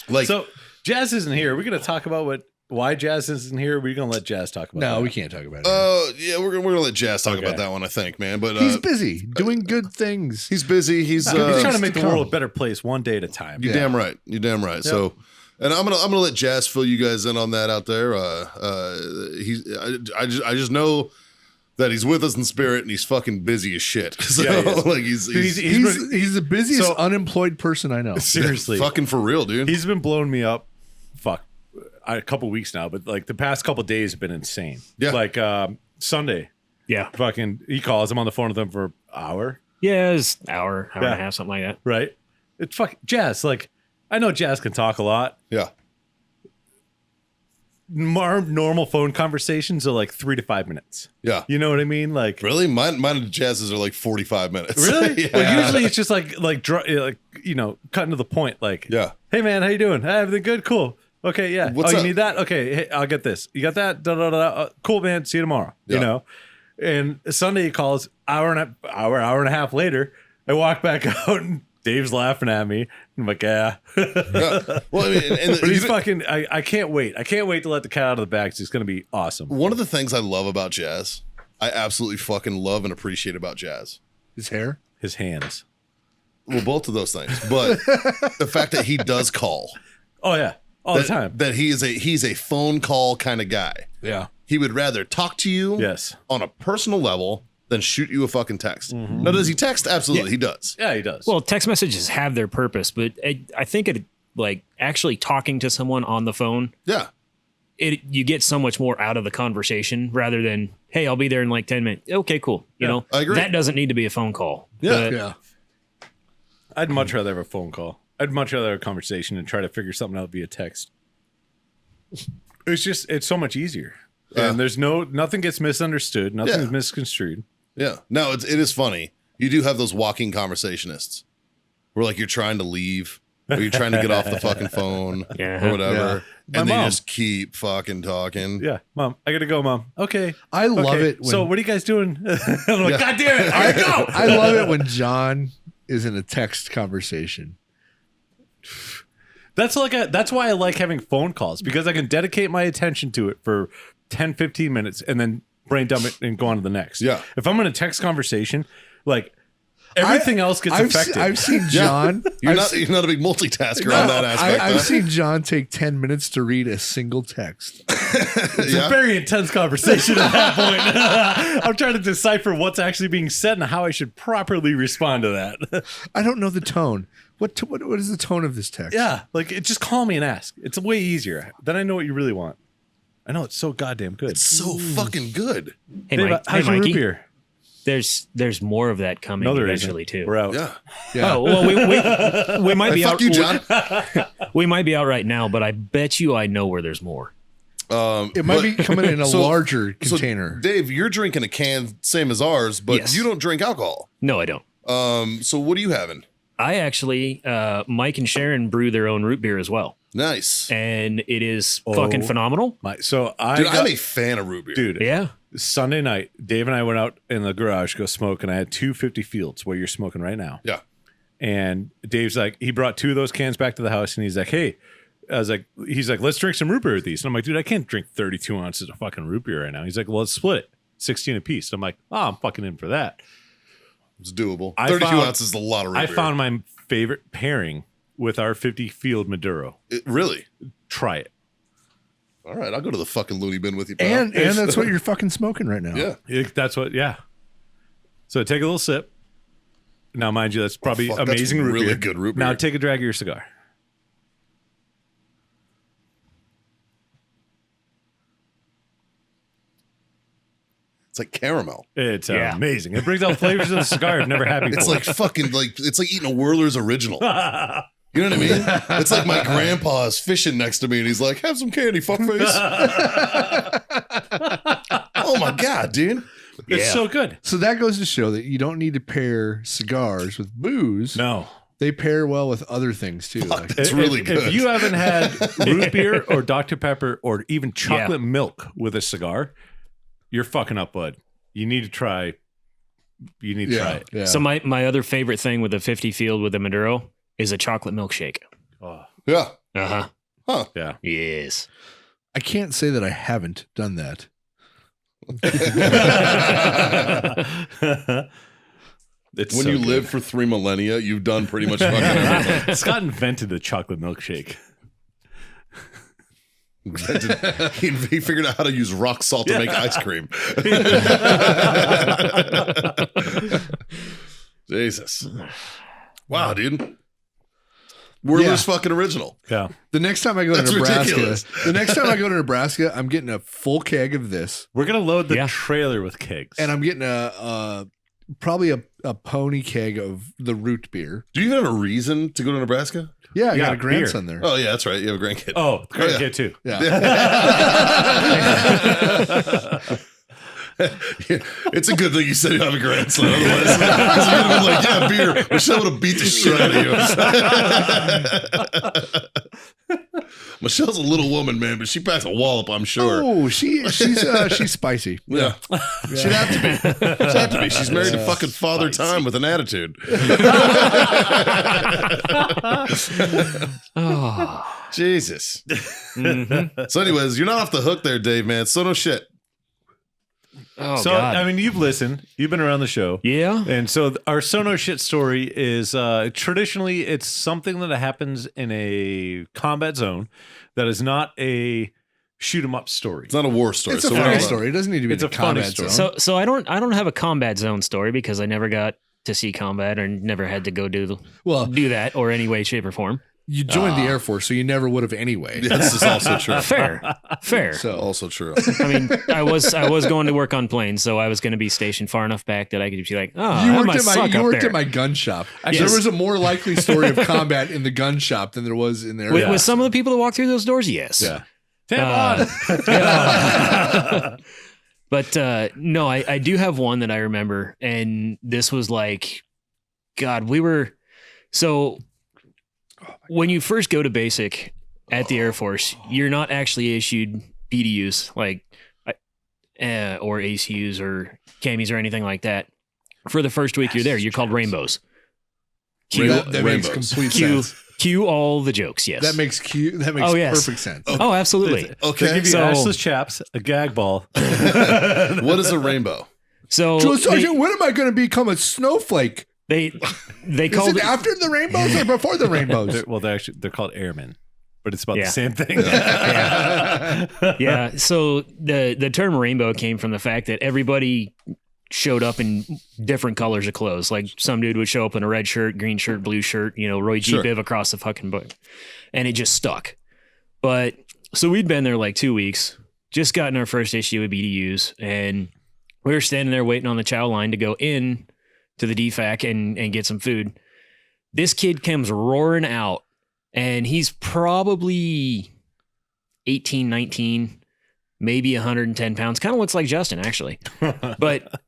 Like, So Jazz isn't here. We're gonna talk about why Jazz isn't here. We're gonna let Jazz talk about No, that. we can't talk about it. yeah, we're gonna let Jazz talk Okay. about that one, I think, man. But He's busy doing good things. he's busy. He's He's trying to make the come. world a better place one day at a time. You're damn right. You're damn right. So, and I'm gonna let Jazz fill you guys in on that out there. I just know that he's with us in spirit and he's fucking busy as shit. So, Yeah, he is. like he's He's the busiest So- unemployed person I know. Seriously. fucking for real, dude. He's been blowing me up. A couple weeks now, but like the past couple days have been insane. Yeah. Like Sunday, Yeah. fucking he calls. I'm on the phone with him for an hour. Yeah, it's hour and Yeah. a half, something like that. Right. It's Jazz. Like I know Jazz can talk a lot. Yeah. Normal phone conversations are like 3 to 5 minutes. Yeah. You know what I mean? Like Really? Mine and Jazz's are like 45 minutes. really? Yeah. Well, usually it's just like you know, cutting to the point. Like, Yeah. hey man, how you doing? Hey, everything good? Cool. Okay, yeah. What's you up? need that? Okay, hey, I'll get this. You got that? Da, da, da, da. Cool, man. See you tomorrow. Yeah. You know. And Sunday he calls hour and a half later. I walk back out and Dave's laughing at me. I'm like, yeah. Yeah. Well, I mean, and But he's fucking. I can't wait. I can't wait to let the cat out of the bag. It's going to be awesome. one of the things I love about Jazz, I absolutely fucking love and appreciate about Jazz. His hair. His hands. Well, both of those things, but the fact that he does call, Oh yeah, all that, the time. that he's a phone call kind of guy. Yeah. He would rather talk to you Yes. on a personal level than shoot you a fucking text. Now, does he text? Absolutely, he does. Yeah, he does. Well, text messages have their purpose, but I think it like actually talking to someone on the phone, Yeah. you get so much more out of the conversation rather than, hey, I'll be there in like 10 minutes. Okay, cool. You know, I agree. that doesn't need to be a phone call. Yeah. But Yeah. I'd much rather have a phone call. I'd much rather have a conversation and try to figure something out via text. It's so much easier. Yeah. And there's nothing gets misunderstood. Nothing's Yeah. misconstrued. Yeah. No, it is funny. You do have those walking conversationists where like you're trying to leave or you're trying to get off the fucking phone Yeah. or whatever. My And they mom. just keep fucking talking. Yeah, Mom, I gotta go, Mom. Okay. I love Okay, it when- So what are you guys doing? I'm like, Yeah. God damn it, I gotta go. I love it when John is in a text conversation. That's why I like having phone calls, because I can dedicate my attention to it for 10, 15 minutes and then brain dump it and go on to the next. Yeah. If I'm in a text conversation, like Everything else gets affected. I've seen John. You're not a big multitasker on that aspect. I've seen John take 10 minutes to read a single text. It's a very intense conversation at that point. I'm trying to decipher what's actually being said and how I should properly respond to that. I don't know the tone. What is the tone of this text? Yeah, like just call me and ask. It's way easier. Then I know what you really want. I know it's so goddamn good. It's so fucking good. Hey, Dave, how's your root Mikey. beer? There's more of that coming eventually too. We're out. Yeah. Oh well, we might be Fuck out. you, John. We might be out right now, but I bet you I know where there's more. It might be coming in a larger container. So, Dave, you're drinking a can same as ours, but Yes. you don't drink alcohol. No, I don't. So what are you having? I actually, Mike and Sharon brew their own root beer as well, Nice. and it is fucking phenomenal. I'm a fan of root beer. Dude, Yeah. Sunday night, Dave and I went out in the garage to go smoke, and I had 250 Fields where you're smoking right now. Yeah. And Dave's like, he brought 2 of those cans back to the house, and he's like, hey, he's like, let's drink some root beer with these. And I'm like, dude, I can't drink 32 ounces of fucking root beer right now. He's like, well, let's split it, 16 apiece. I'm like, oh, I'm fucking in for that. It's doable. I 32 found- ounces is a lot of root I beer. found my favorite pairing with our 50 Field Maduro. Really? Try it. All right, I'll go to the fucking loony bin with you, pal. And that's what you're fucking smoking right now. Yeah. That's what, yeah. So take a little sip. Now, mind you, that's probably fuck, that's amazing root really beer. good root Now beer. take a drag of your cigar. It's like caramel. It's Yeah. amazing. It brings out flavors of the cigar I've never had before. It's like fucking it's like eating a Whirler's original. You know what I mean? It's like my grandpa is fishing next to me and he's like, have some candy, fuckface. Oh my God, dude. it's so good. So that goes to show that you don't need to pair cigars with booze. No. They pair well with other things too. Like, It's really good. If you haven't had root beer or Dr. Pepper or even chocolate milk with a cigar, you're fucking up, bud. You need to try. You need to try it. Yeah. So my other favorite thing with the 50 Field with the Maduro is a chocolate milkshake. Oh, Yeah. Uh-huh. yeah. Yes. I can't say that I haven't done that. It's When so you good. live for 3 millennia, you've done pretty much fucking everything. Scott invented the chocolate milkshake. He figured out how to use rock salt to make ice cream. Jesus. Wow, dude. Whirler's fucking original. Yeah. The next time I go That's to Nebraska, ridiculous. I'm getting a full keg of this, We're going to load the Yeah. trailer with kegs. and I'm getting probably a pony keg of the root beer. Do you even have a reason to go to Nebraska? Yeah, I Yeah, got a grandson there. Oh, yeah, that's right. You have a grandkid. oh, the yeah. kid too. Yeah. It's a good thing you said you have a grandson. Otherwise, you'd have been like, yeah, beer. Michelle would have beat the shit out of you. Michelle's a little woman, man, but she packs a wallop, I'm sure. Oh, she's spicy. Yeah. She'd have to be. She'd have to be. She's married to fucking Father Time with an attitude. Oh. Jesus. So, anyways, you're not off the hook there, Dave, man. So no shit. Oh, So, God. I mean, you've listened. You've been around the show. Yeah. And so our Sono shit story is traditionally it's something that happens in a combat zone that is not a shoot 'em up story. It's not a war story. It's a so we're funny not- story. It doesn't need to be It's the a funny combat story. zone. So I don't have a combat zone story because I never got to see combat or never had to go do that or any way, shape, or form. You joined the Air Force, so you never would have anyway. Yeah, this is also true. Fair. So Also true. I mean, I was going to work on planes, so I was going to be stationed far enough back that I could be like, oh, you I worked must at my suck you up worked there. at my gun shop. Yes. There was a more likely story of combat in the gun shop than there was in there. With some of the people that walk through those doors, yes. Yeah. Tap on. But no, I do have one that I remember, and this was like, God, when you first go to basic at the Air Force, you're not actually issued BDUs like or ACUs or camis or anything like that. For the first week you're there, you're called rainbows. that makes Rainbows. complete Cue, sense. cue all the jokes. Yes, That makes Oh, yes. perfect sense. Oh, absolutely. They Okay. give you So- assless chaps, a gag ball. What is a rainbow? So Drill Sergeant, when am I going to become a snowflake? They Is called it after the rainbows or before the rainbows? They're called airmen, but it's about Yeah. the same thing. Yeah. So the term rainbow came from the fact that everybody showed up in different colors of clothes. Like some dude would show up in a red shirt, green shirt, blue shirt, Roy G. Sure. Biv across the fucking book. And it just stuck. But so we'd been there like 2 weeks, just gotten our first issue of BDUs, and we were standing there waiting on the chow line to go in to the DFAC and get some food. This kid comes roaring out, and he's probably 18, 19, maybe 110 pounds. Kind of looks like Justin, actually. But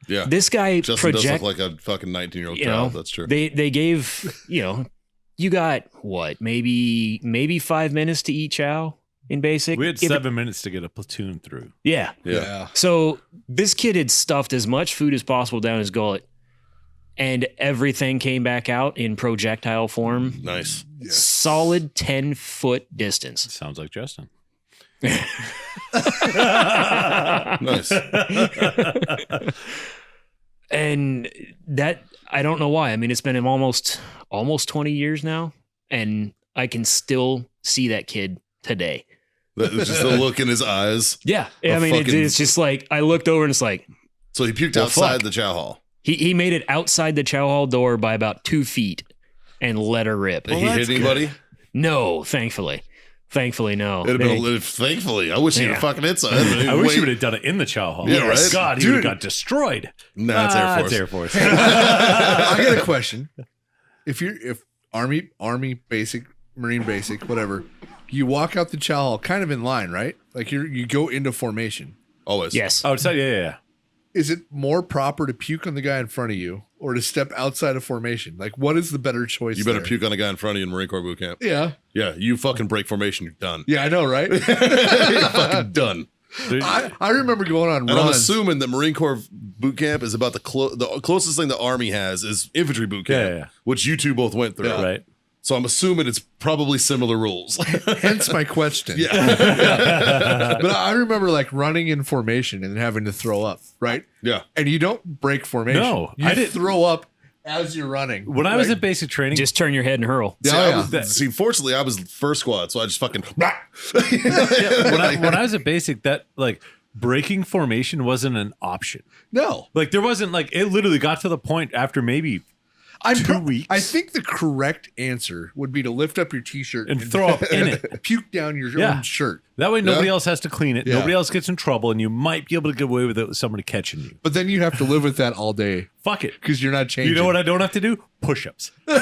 Yeah. this guy Justin does look like a fucking 19-year-old child. That's true. They gave, you got what, maybe 5 minutes to eat chow in basic. We had 7 minutes to get a platoon through. Yeah. Yeah. So this kid had stuffed as much food as possible down his gullet, and everything came back out in projectile form. Nice. Solid 10-foot distance. Sounds like Justin. Nice. And that, I don't know why. I mean, it's been almost 20 years now, and I can still see that kid today. It's just the look in his eyes. Yeah. I mean, it's just like, I looked over and it's like, So he puked Well, outside fuck. the chow hall. he made it outside the chow hall door by about 2 feet and let her rip. Did he hit anybody? No, thankfully. Thankfully, no. It'd have been thankfully. I wish he'd have fucking hit something. I wish you would have done it in the chow hall. Yeah, right? God, he would have got destroyed. Nah, it's Air Force. It's Air Force. I got a question. If Army basic, Marine basic, whatever, you walk out the chow hall kind of in line, right? Like you go into formation. Always. Yes. Oh, it's yeah. Is it more proper to puke on the guy in front of you or to step outside of formation? Like, what is the better choice? You better there? puke on a guy in front of you in Marine Corps boot camp. Yeah. Yeah, you fucking break formation, you're done. Yeah, I know, right? You're fucking done. I remember going on And I'm runs. assuming that Marine Corps boot camp is about the closest thing the Army has is infantry boot camp, Yeah. which you two both went through. Right. So I'm assuming it's probably similar rules. Hence my question. Yeah. But I remember like running in formation and having to throw up, right? Yeah. And you don't break formation. No, you I didn't. throw up as you're running. When I was in basic training, Just turn your head and hurl. See, fortunately, I was first squad, so I just fucking. when I was at basic, that like breaking formation wasn't an option. No. Like there wasn't like it literally got to the point after maybe 2 weeks. I think the correct answer would be to lift up your t-shirt and throw up in it. puke down your Yeah. own shirt. That way nobody else has to clean it. Yeah. Nobody else gets in trouble, and you might be able to get away with it with somebody catching you. But then you have to live with that all day Fuck it. because you're not changing. You know what I don't have to do? Push-ups. I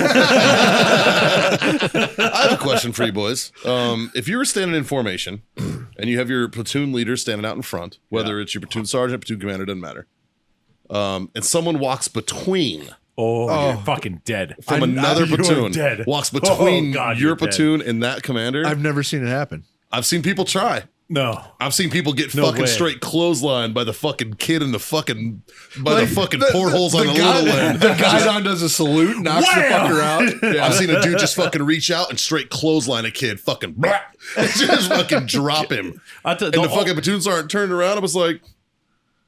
have a question for you boys. If you were standing in formation and you have your platoon leader standing out in front, whether it's your platoon sergeant, platoon commander, doesn't matter, and someone walks between You're fucking dead. from another you are platoon, dead. walks between Oh, God, your you're dead. platoon and that commander, I've never seen it happen. I've seen people try. No. I've seen people get No fucking way. straight clotheslined by the fucking kid in the fucking by Like, the fucking portholes on the guy, little end. The guy down does a salute, knocks the Wham! fucker out. Yeah. I've seen a dude just fucking reach out and straight clothesline a kid, fucking just fucking drop him. I tell- And the don't- fucking platoon sergeant turned around and was like,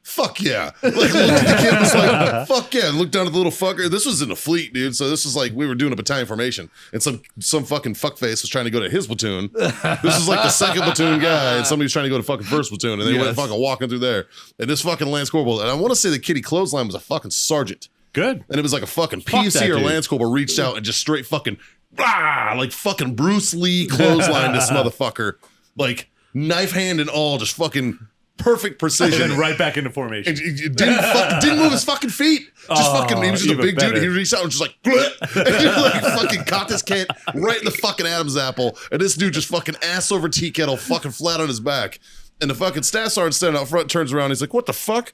fuck yeah. Like, looked at the kid and was like, fuck yeah. And looked down at the little fucker. This was in a fleet, dude. So this was like, we were doing a battalion formation. And some fucking fuckface was trying to go to his platoon. This is like the second platoon guy. And somebody was trying to go to fucking first platoon. And they went fucking walking through there. And this fucking Lance Corporal, and I want to say the kid he clothesline was a fucking sergeant. Good. And it was like a fucking Fuck PC that or dude. Lance Corporal reached out and just straight fucking, like fucking Bruce Lee clotheslined this motherfucker. Like knife hand and all, just fucking perfect And precision. then right back into formation. It didn't move his fucking feet. Just fucking, he was just a even big dude. better. He reached out and just like, bleh, and just like fucking caught this kid right in the fucking Adam's apple. And this dude just fucking ass over tea kettle, fucking flat on his back. And the fucking staff sergeant standing out front turns around. He's like, what the fuck?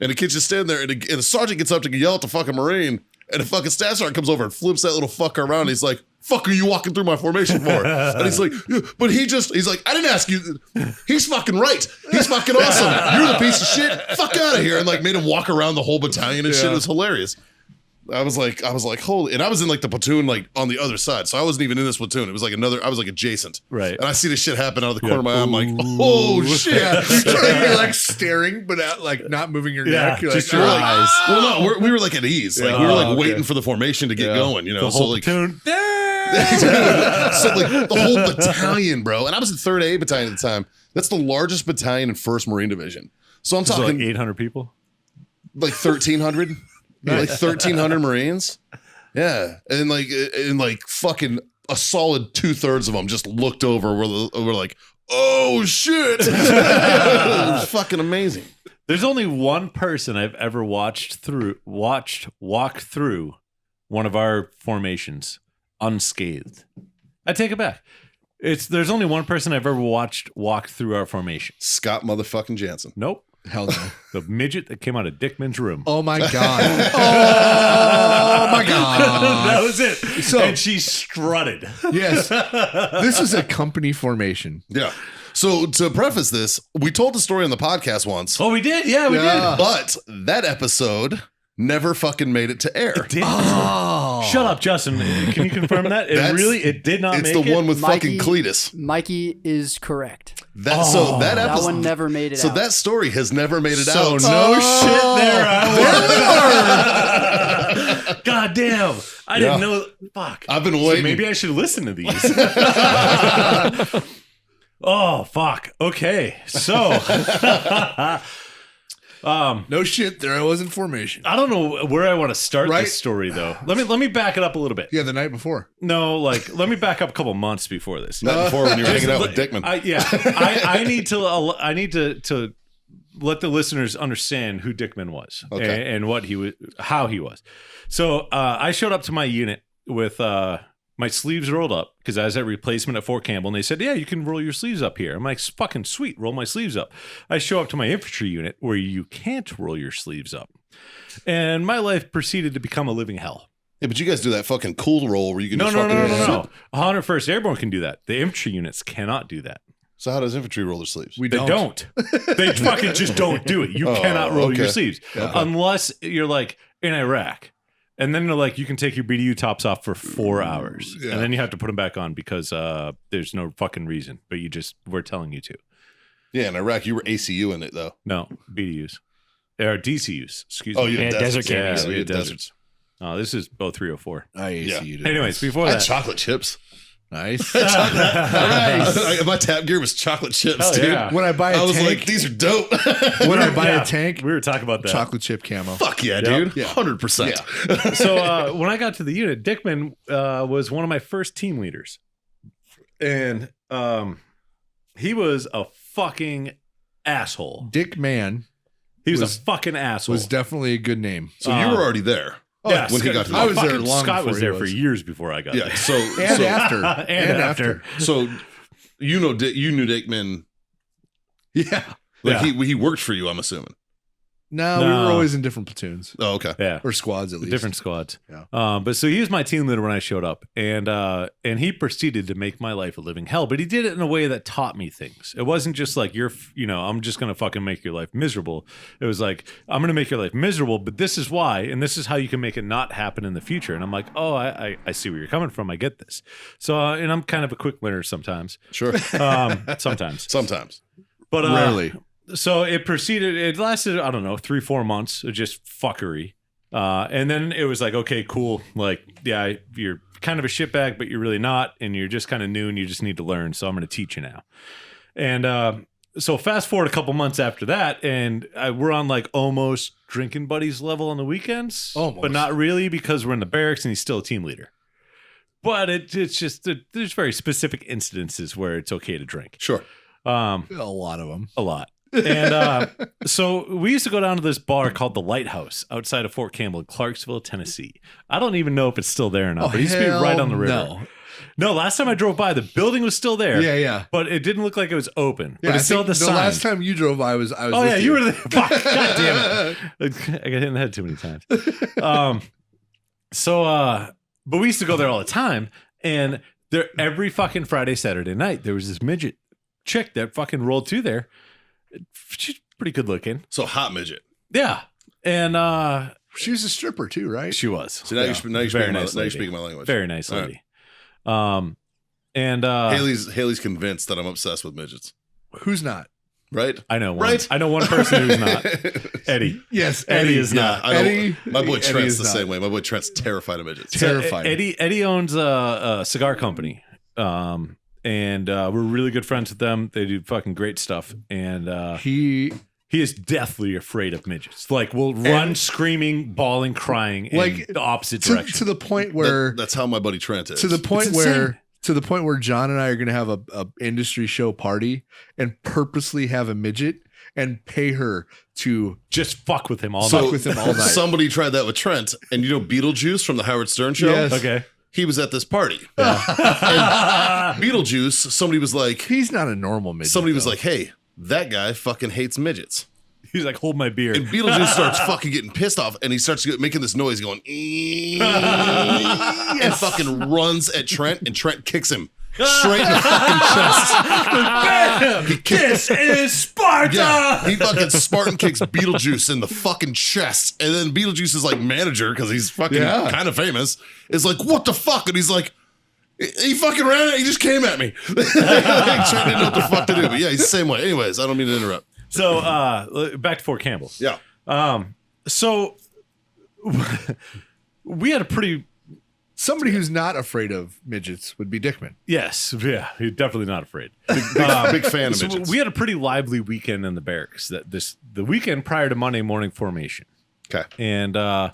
And the kid's just standing there. And the sergeant gets up to yell at the fucking Marine. And the fucking staff sergeant comes over and flips that little fucker around. He's like, fuck are you walking through my formation for? And he's like, but he's like, I didn't ask you. He's fucking right. He's fucking awesome. You're the piece of shit. Fuck out of here. And like made him walk around the whole battalion and shit. It was hilarious. I was like, holy, and I was in like the platoon, like on the other side. So I wasn't even in this platoon. It was like I was like adjacent. Right. And I see this shit happen out of the corner of my eye. I'm like, oh shit. You're like staring, but like not moving your neck. You're just like, your "Ah!" eyes. Well, no, we were like at ease. Like we were like waiting for the formation to get going, you know. The whole so like platoon. so like the whole battalion, bro. And I was in 3rd A battalion at the time. That's the largest battalion in 1st Marine Division. So I'm talking like 800 people. Like 1,300. Like 1,300 Marines. Yeah. And like fucking a solid 2/3 of them just looked over. We're like, oh shit. It was fucking amazing. There's only one person I've ever watched walk through one of our formations unscathed. I take it back. There's only one person I've ever watched walk through our formation. Scott motherfucking Jansen. Nope. Hell no. The midget that came out of Dickman's room. Oh my god. Oh my god. That was it. So- and she strutted. Yes. This is a company formation. Yeah. So to preface this, we told the story on the podcast once, Oh, we did? Yeah, we Yeah. but that episode never fucking made it to air. did. Did. Oh. Shut up, Justin. Can you confirm that? It did not It's make the it. one with Mikey- fucking Cletus. Mikey is correct. So that That episode, one never made it so out. that story has never made it So out. no shit there. God damn. I didn't know. Fuck. I've been So waiting. maybe I should listen to these. Oh, fuck. Okay. So No shit, there I was in formation. I don't know where I want to start Right. this story though. Let me back it up a little bit. Yeah, the night before. No, like let me back up a couple months before this. Not before when you were hanging out with Dickman. I need to let the listeners understand who Dickman was and what he was, how he was. So I showed up to my unit with my sleeves rolled up because I was at replacement at Fort Campbell, and they said, "Yeah, you can roll your sleeves up here." I'm like, "Fucking sweet, roll my sleeves up." I show up to my infantry unit where you can't roll your sleeves up, and my life proceeded to become a living hell. Yeah, but you guys do that fucking cool roll where you can No, just no, fucking no. 101st Airborne can do that. The infantry units cannot do that. So how does infantry roll their sleeves? We They don't. They fucking just don't do it. You cannot roll your okay. sleeves unless you're like in Iraq. And then they're like, you can take your BDU tops off for 4 hours. Yeah. And then you have to put them back on because there's no fucking reason. But we're telling you to. Yeah, in Iraq, you were ACU in it though. No, BDUs. Or DCUs, excuse Oh, me. you had Yeah, deserts. desert Yeah, camis. we Yeah, had deserts. deserts. Oh, this is 0304. I ACU'd it. Anyways, before I had that. chocolate chips. Nice. My tap gear was chocolate chips, Hell dude. yeah. When I buy a I was tank, like, these are dope. when I buy Yeah, a tank, we were talking about that. chocolate chip camo. Fuck yeah, Yep. dude. Yeah. 100%. So when I got to the unit, Dickman was one of my first team leaders, and he was a fucking asshole. Dick Man He was was- a fucking asshole. was definitely a good name. So you were already there. Yeah, when he got to the I was there fucking long Scott before was he there was. for years before I got Yeah. there. So And so, after. And after. so you knew Dickman. Yeah. Like Yeah. he worked for you, I'm assuming. No, we No. were always in different platoons Oh, okay. Yeah. or squads at least. Different squads. Yeah. But so he was my team leader when I showed up, and he proceeded to make my life a living hell. But he did it in a way that taught me things. It wasn't just like I'm just gonna fucking make your life miserable. It was like, I'm gonna make your life miserable, but this is why, and this is how you can make it not happen in the future. And I'm like, oh, I see where you're coming from. I get this. So and I'm kind of a quick learner sometimes. Sure. Sometimes, Sometimes. but Rarely. So it lasted, I don't know, 3-4 months of just fuckery. And then it was like, okay, cool. Like, yeah, you're kind of a shitbag, but you're really not. And you're just kind of new and you just need to learn. So I'm going to teach you now. And so fast forward a couple months after that, and we're on like almost drinking buddies level on the weekends. Almost. But not really because we're in the barracks and he's still a team leader. But it's just, there's very specific incidences where it's okay to drink. Sure. A lot of them. A lot. And so we used to go down to this bar called the Lighthouse outside of Fort Campbell in Clarksville, Tennessee. I don't even know if it's still there or not, but it used to be right on the river. No, last time I drove by, the building was still there. Yeah, yeah. But it didn't look like it was open. Yeah, but it's I still think the the sign. last time you drove by, I was Oh, with yeah, you were there. Fuck, God damn it. I got hit in the head too many times. But we used to go there all the time. And there every fucking Friday, Saturday night, there was this midget chick that fucking rolled through there. She's pretty good looking. So hot midget. Yeah. And She was a stripper too, right? She was. So now you're speaking my language. Very nice All lady. And Haley's convinced that I'm obsessed with midgets. Who's not? Right? I know one. Right? I know one person who's not. Eddie. Yes, Eddie is not. Eddie. My boy Eddie Trent's is the not. same way. My boy Trent's terrified of midgets. Terrified. Eddie owns a cigar company. And we're really good friends with them. They do fucking great stuff. And He is deathly afraid of midgets. Like, will run screaming, bawling, crying in the opposite direction. to the point where That's how my buddy Trent is. to the point It's where insane. to the point where John and I are going to have a industry show party and purposely have a midget and pay her to Just fuck with him all fuck night. with him all night. Somebody tried that with Trent, and you know Beetlejuice from the Howard Stern show? Yes. Okay. He was at this party. And Beetlejuice, somebody was like, He's not a normal midget. somebody was though. like, hey, that guy fucking hates midgets. He's like, hold my beer. And Beetlejuice starts fucking getting pissed off, and he starts making this noise going, and fucking runs at Trent, and Trent kicks him straight in the fucking chest. He kicks, This is Sparta! yeah, he fucking Spartan kicks Beetlejuice in the fucking chest, and then Beetlejuice's like manager, because he's fucking kind of famous, is like, what the fuck? And he's like, he fucking ran it. He just came at me. Trent didn't know what the fuck to do, but yeah, he's the same way. Anyways, I don't mean to interrupt. So back to Fort Campbell. Yeah. So we had a pretty somebody who's not afraid of midgets would be Dickman. he's definitely not afraid. Big fan of So midgets. we had a pretty lively weekend in the barracks. The weekend prior to Monday morning formation, Okay. and I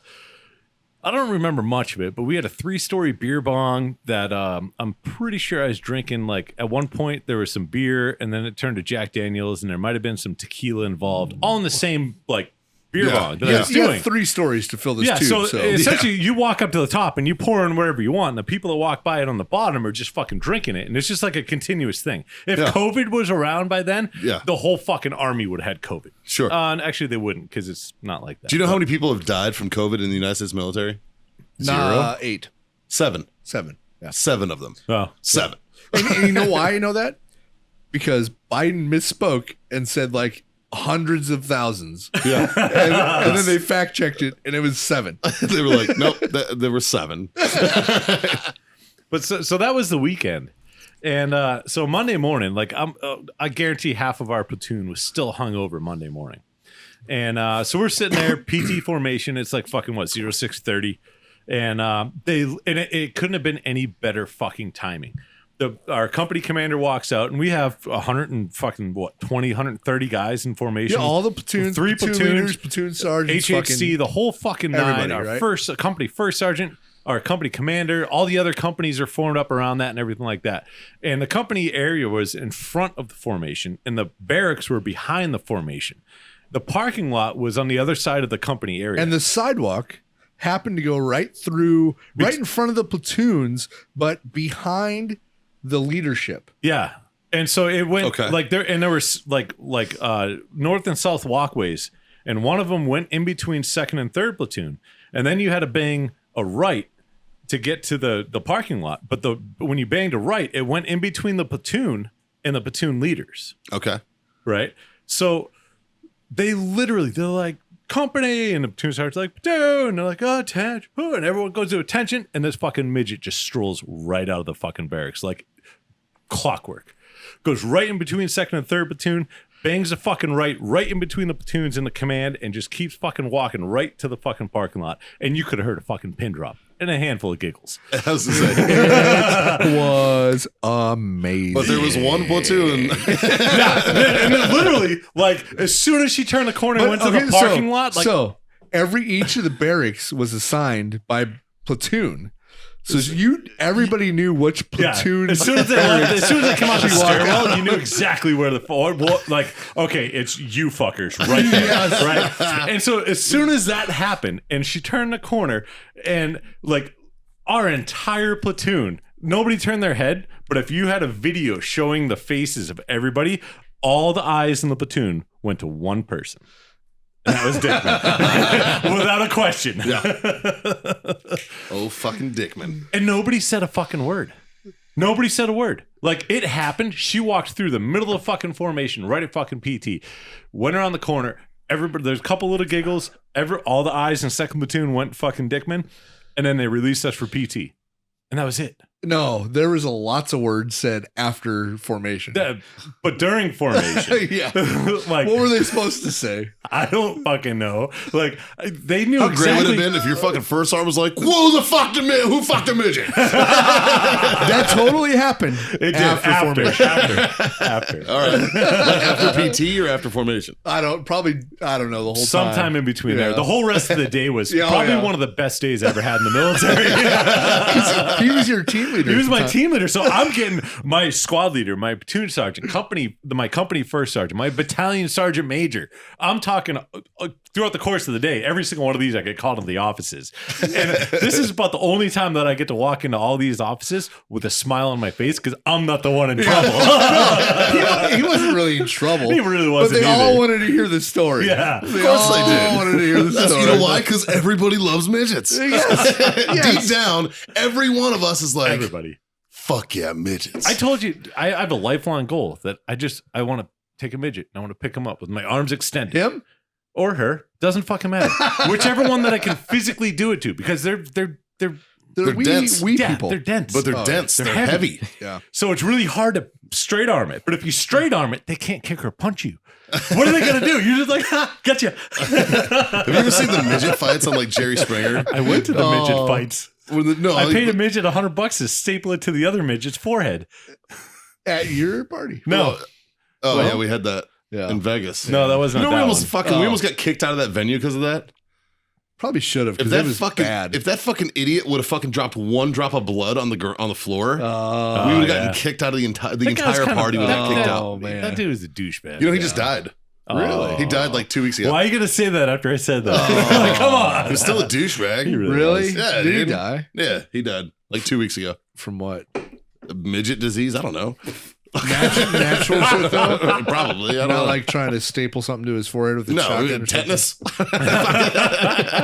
don't remember much of it, but we had a 3-story beer bong that I'm pretty sure I was drinking. Like at one point there was some beer, and then it turned to Jack Daniels, and there might have been some tequila involved, all in the same like beer bong that I was You doing. have 3 stories to fill this Yeah, tube. so essentially you walk up to the top and you pour in wherever you want, and the people that walk by it on the bottom are just fucking drinking it, and it's just like a continuous thing. If COVID was around by then, Yeah. the whole fucking army would have had COVID. Sure. And actually they wouldn't, because it's not like that. Do you know how many people have died from COVID in the United States military? 8. 7. 7. Yeah. 7 of them. Oh, 7. And you know why I know that? Because Biden misspoke and said like hundreds of thousands. Yeah. And then they fact checked it and it was 7. They were like, nope, there were 7. But so that was the weekend, and so Monday morning, like I guarantee half of our platoon was still hungover Monday morning, and so we're sitting there, PT formation. It's like fucking 0630, and it couldn't have been any better fucking timing. Our company commander walks out, and we have 130 guys in formation. Yeah, all the platoons, 3 platoon platoons, leaders, platoon sergeants, HHC, the whole fucking nine. everybody, Our right? first sergeant, our company commander, all the other companies are formed up around that and everything like that. And the company area was in front of the formation, and the barracks were behind the formation. The parking lot was on the other side of the company area. And the sidewalk happened to go right in front of the platoons, but behind the leadership. Yeah. And so it went like there was like north and south walkways, and one of them went in between 2nd and 3rd platoon. And then you had to bang a right to get to the parking lot. But when you banged a right, it went in between the platoon and the platoon leaders. Okay. Right? So they're like, company, and the platoon sergeant's like, platoon, and they're like, oh, attention, and everyone goes to attention, and this fucking midget just strolls right out of the fucking barracks like clockwork. Goes right in between 2nd and 3rd platoon, bangs a fucking right in between the platoons and the command, and just keeps fucking walking right to the fucking parking lot. And you could have heard a fucking pin drop and a handful of giggles. I was to say. It was amazing. But there was one platoon. And then literally, like, as soon as she turned the corner and went to the parking lot, like, so each of the barracks was assigned by platoon. So everybody knew which platoon. As soon as they left, as soon as they came out the stairwell, you knew exactly where like, okay, it's you fuckers right there, right? And so as soon as that happened, and she turned the corner, and like our entire platoon, nobody turned their head, but if you had a video showing the faces of everybody, all the eyes in the platoon went to one person. And that was Dickman. Without a question. Yeah. Oh, fucking Dickman. And nobody said a fucking word. Nobody said a word. Like, it happened. She walked through the middle of the fucking formation, right at fucking PT, went around the corner, everybody, there's a couple little giggles. All the eyes in second platoon went fucking Dickman, and then they released us for PT, and that was it. No, there was lots of words said after formation. But during formation, Yeah. like What were they supposed to say? I don't fucking know. Like they knew How great would exactly. it have been if your fucking first arm was like, "Whoa, who fucked a midget?" That totally happened. It did after formation. After. All right, like after PT or after formation? I don't know the whole Sometime time. in between Yeah. there. The whole rest of the day was Yeah, oh, probably yeah. one of the best days I ever had in the military. He was your team leader. He was at the my time. team leader. So I'm getting my squad leader, my platoon sergeant, my company first sergeant, my battalion sergeant major. I'm talking throughout the course of the day. Every single one of these, I get called into the offices. And this is about the only time that I get to walk into all these offices with a smile on my face because I'm not the one in trouble. He wasn't really in trouble. He really But wasn't they all either. wanted to hear the story. Yeah. They Of course all they did. wanted to hear the That's, story. you know why? Because everybody loves midgets. Deep down, every one of us is like, Everybody. "Fuck yeah, midgets." I told you, I have a lifelong goal that I want to take a midget and I want to pick him up with my arms extended. Him? Or her. Doesn't fucking matter. Whichever one that I can physically do it to because they're They're dense. wee yeah, people. they're dense. but they're Oh, dense. they're They're heavy. heavy. Yeah. So it's really hard to straight arm it. But if you straight arm it, they can't kick or punch you. What are they going to do? You're just like, ha, gotcha. Have you ever seen the midget fights on like Jerry Springer? I went to the midget fights. No, I paid a midget $100 to staple it to the other midget's forehead. At your party. No. Oh yeah, we had that Yeah. in Vegas. No, that wasn't we that almost one. we almost got kicked out of that venue because of that. Probably should have If because that it was fucking bad. if that fucking idiot would have fucking dropped one drop of blood on the floor, we would Oh, have gotten yeah. kicked out of the entire That guy's kinda- party. Would have that- kicked that- out. Oh man. That dude was a douchebag. You know, he just died. Really? He died like 2 weeks ago. Why are you going to say that after I said that? Like, come on. He was still a douchebag. He Really? was. Yeah, Did he dude. die? Yeah, he died like 2 weeks ago. From what? Midget disease? I don't know. Natural shit though? Probably. I don't Not know. like trying to staple something to his forehead with a No, shotgun or tetanus.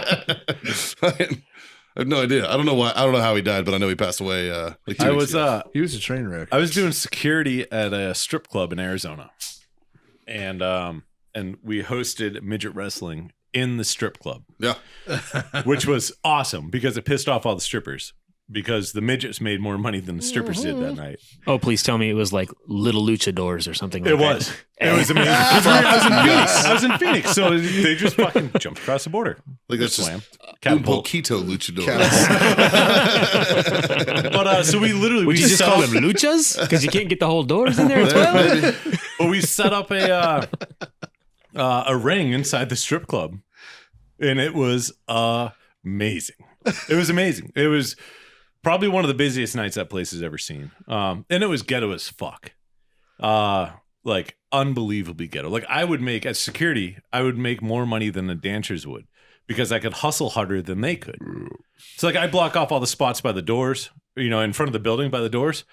I have no idea. I don't know why. I don't know how he died, but I know he passed away. Like 2 I weeks was ago. something. He was a train wreck. I was doing security at a strip club in Arizona, and we hosted midget wrestling in the strip club, Yeah. which was awesome because it pissed off all the strippers because the midgets made more money than the strippers did that night. Oh, please tell me it was like little luchadors or something like It that. was. It was amazing. I was in Phoenix, so they just fucking jumped across the border. Like that's Swam. just un Catapult. poquito luchador. But so we literally Would you just set call up- them luchas? Because you can't get the whole doors in there as well? But we set up a ring inside the strip club, and it was amazing. It was amazing. It was probably one of the busiest nights that place has ever seen. And it was ghetto as fuck. Like unbelievably ghetto. Like I would make as security, I would make more money than the dancers would because I could hustle harder than they could. So like I block off all the spots by the doors, you know, in front of the building by the doors.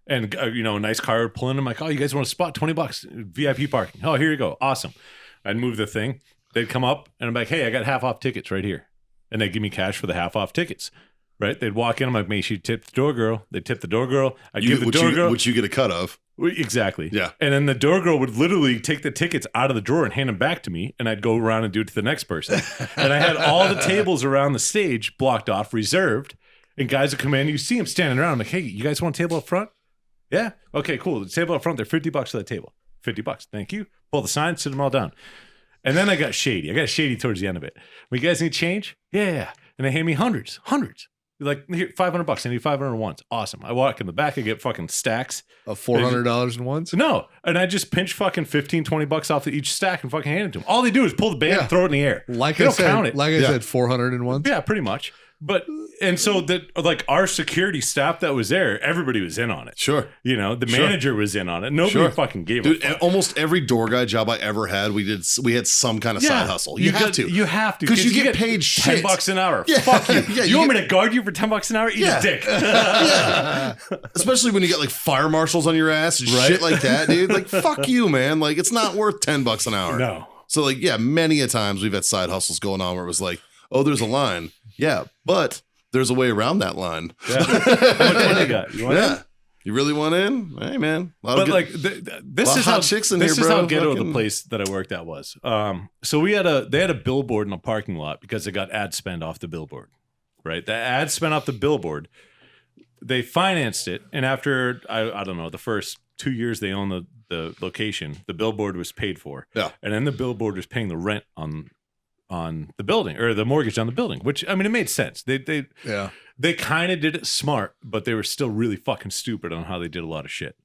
And, you know, a nice car would pull in. I'm like, oh, you guys want a spot? $20 VIP parking. Oh, here you go. Awesome. I'd move the thing. They'd come up and I'm like, hey, I got half off tickets right here. And they'd give me cash for the half off tickets. Right? They'd walk in. I'm like, make sure you tip the door girl. They'd tip the door girl. I'd give the door girl. Which you get a cut of. Exactly. Yeah. And then the door girl would literally take the tickets out of the drawer and hand them back to me. And I'd go around and do it to the next person. And I had all the tables around the stage blocked off, reserved. And guys would come in. You see them standing around. I'm like, hey, you guys want a table up front? Yeah. Okay, cool. The table up front, they're $50 for that table. $50. Thank you. Pull the sign, sit them all down. And then I got shady. I got shady towards the end of it. You guys need change? Yeah. And they hand me hundreds. Like, here, $500. I need 500 once. Awesome. I walk in the back. I get fucking stacks. Of $400 in ones? No. And I just pinch fucking $15-$20 off of each stack and fucking hand it to them. All they do is pull the band Yeah. and throw it in the air. Like They I don't said, count it. like I said, 400 in ones. Yeah, pretty much. But and so that like our security staff that was there, everybody was in on it. Sure. You know, the Sure. manager was in on it. Nobody Sure. fucking gave Dude, a fuck. almost every door guy job I ever had, we had some kind of side hustle. You have to. You have to. Because you get paid shit. $10 an hour. Yeah. Fuck you. Yeah, you you want me to guard you for $10 an hour? Eat a dick. Yeah. Especially when you get like fire marshals on your ass and Right? shit like that, dude. Like, fuck you, man. Like, it's not worth $10 an hour. No. So, like, yeah, many a times we've had side hustles going on where it was like, oh, there's a line. Yeah, but there's a way around that line. Yeah. How much money you got? You want Yeah. You really want in? Hey, man. But like this is how chicks in this here, is bro. how ghetto Fucking- the place that I worked at was. So they had a billboard in the parking lot because they got ad spend off the billboard, right? The ad spend off the billboard. They financed it, and after I don't know the first 2 years they owned the location, the billboard was paid for. Yeah. And then the billboard was paying the rent on the building or the mortgage on the building, which I mean it made sense. They kind of did it smart, but they were still really fucking stupid on how they did a lot of shit.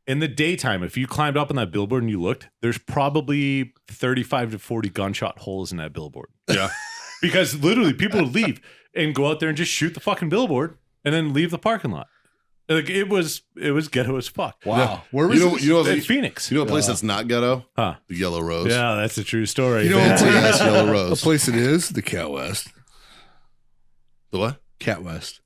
In the daytime, if you climbed up on that billboard and you looked, there's probably 35 to 40 gunshot holes in that billboard. Yeah. Because literally people would leave and go out there and just shoot the fucking billboard and then leave the parking lot. Like it was ghetto as fuck. Wow. Yeah. Where was this? You know, In Phoenix. you know a place that's not ghetto? Huh. The Yellow Rose. Yeah, that's a true story. You know, Fancy ass Yellow a Rose. place it is the Cat West. The what? Cat West.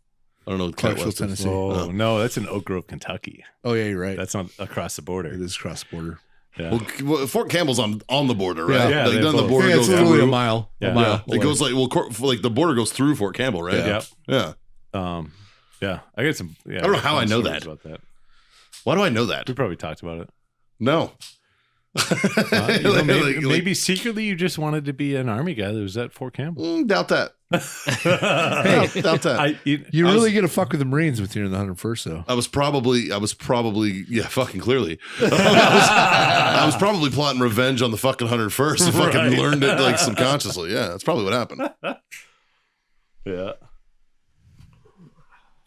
I don't know what Cat Clarksville, West is. Tennessee. Oh, no, that's in Oak Grove, Kentucky. Oh yeah, you're right. That's not across the It border. is across the border. Yeah. Well, Fort Campbell's on the border, right? Yeah, like they're down the both. border Yeah, it's goes literally a through. mile. Yeah. A mile. It goes like the border goes through Fort Campbell, right? Yep. Yeah. Yeah. I get some. Yeah, I don't know how I fun know stories that. About that. Why do I know that? We probably talked about it. No. Maybe secretly you just wanted to be an army guy that was at Fort Campbell. Doubt that. Hey, Doubt that. You really get to fuck with the Marines with you in the 101st, though. I was probably, yeah, fucking clearly. I was probably plotting revenge on the fucking 101st. I fucking Right. learned it like subconsciously. Yeah, that's probably what happened. Yeah.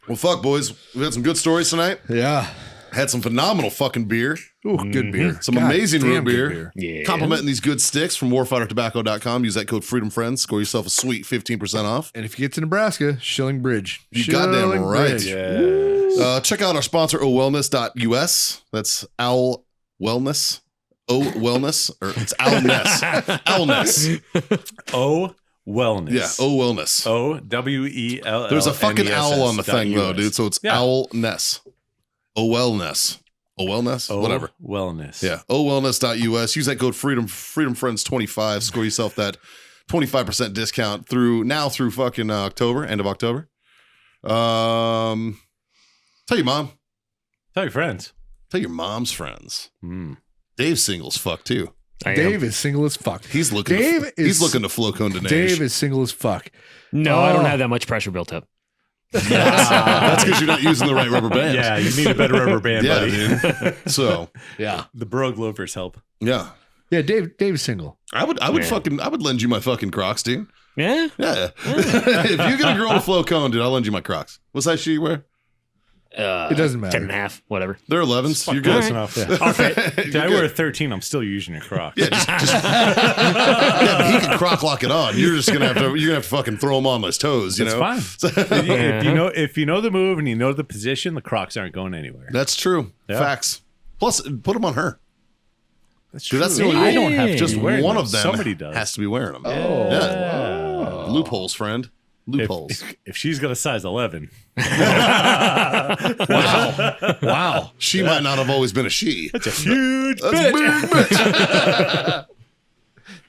Well, fuck, boys. We had some good stories tonight. Yeah. Had some phenomenal fucking beer. Ooh, good beer. Some amazing root damn good beer. Yeah. Complimenting these good sticks from warfightertobacco.com. Use that code FreedomFriends. Score yourself a sweet 15% off. And if you get to Nebraska, Shilling Bridge. You goddamn Shilling right. Bridge. Yes. Check out our sponsor, owellness.us. That's Owl Wellness. O Wellness. Or it's Owlness. Owlness. O Wellness. Yeah, O Wellness. OWELL. There's a fucking owl on the thing, though, dude. So it's Yeah. Owlness. O Wellness. O Wellness? Whatever. Wellness. Yeah. owellness.us. Use that code FreedomFriends25. Score yourself that 25% discount through fucking October, end of October. Tell your mom. Tell your friends. Tell your mom's friends. Mm. Dave's single as fuck too. Dave is single as fuck. He's looking. He's looking to flow cone to Dave is single as fuck. No, I don't have that much pressure built up. That's because you're not using the right rubber band. Yeah, you need a better rubber band, Yeah, buddy. dude. So Yeah. The Brogue Loafers help. yeah, Yeah, Dave is single. I would lend you my fucking Crocs, dude. Yeah. Yeah. If you get a girl to flow cone, dude, I'll lend you my Crocs. What size shoe you wear? It doesn't matter. 10.5, whatever. They're 11s. You're Close good. enough. I'll fit. Dude, I wear a 13. I'm still using your Crocs. Yeah, yeah, but he can croc lock it on. You're gonna have to fucking throw him on his toes. You It's know, fine. If you know the move and you know the position, the Crocs aren't going anywhere. That's true. Yeah. Facts. Plus, put them on her. That's Dude, that's the only I don't have to Just be wearing one them. of them Somebody does. has to be wearing them. Oh. Yeah. Loopholes, friend. Loopholes. If she's got a size 11, Wow. She might not have always been a she. that's a huge That's a big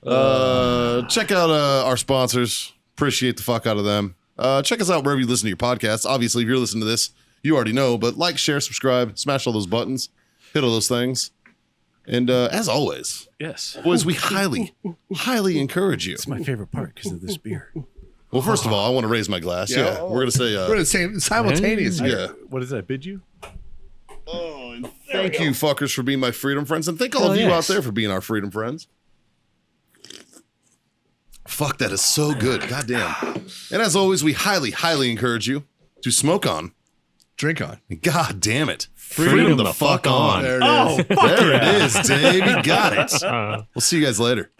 bitch. Check out our sponsors. Appreciate the fuck out of them. Check us out wherever you listen to your podcasts. Obviously, if you're listening to this, you already know, but like, share, subscribe, smash all those buttons, hit all those things. And as always, Yes. boys, we highly, highly encourage you. It's my favorite part because of this beer. Well, first of all, I want to raise my glass. Yeah. We're going to say, We're the same simultaneous. yeah. What does that bid you? Oh, and thank you, fuckers, for being my freedom friends. And thank all of you out there for being our freedom friends. Fuck, that is so good. Goddamn. And as always, we highly, highly encourage you to smoke on. Drink on. God damn it. Freedom the fuck on. There it is. There it is, Dave. You got it. We'll see you guys later.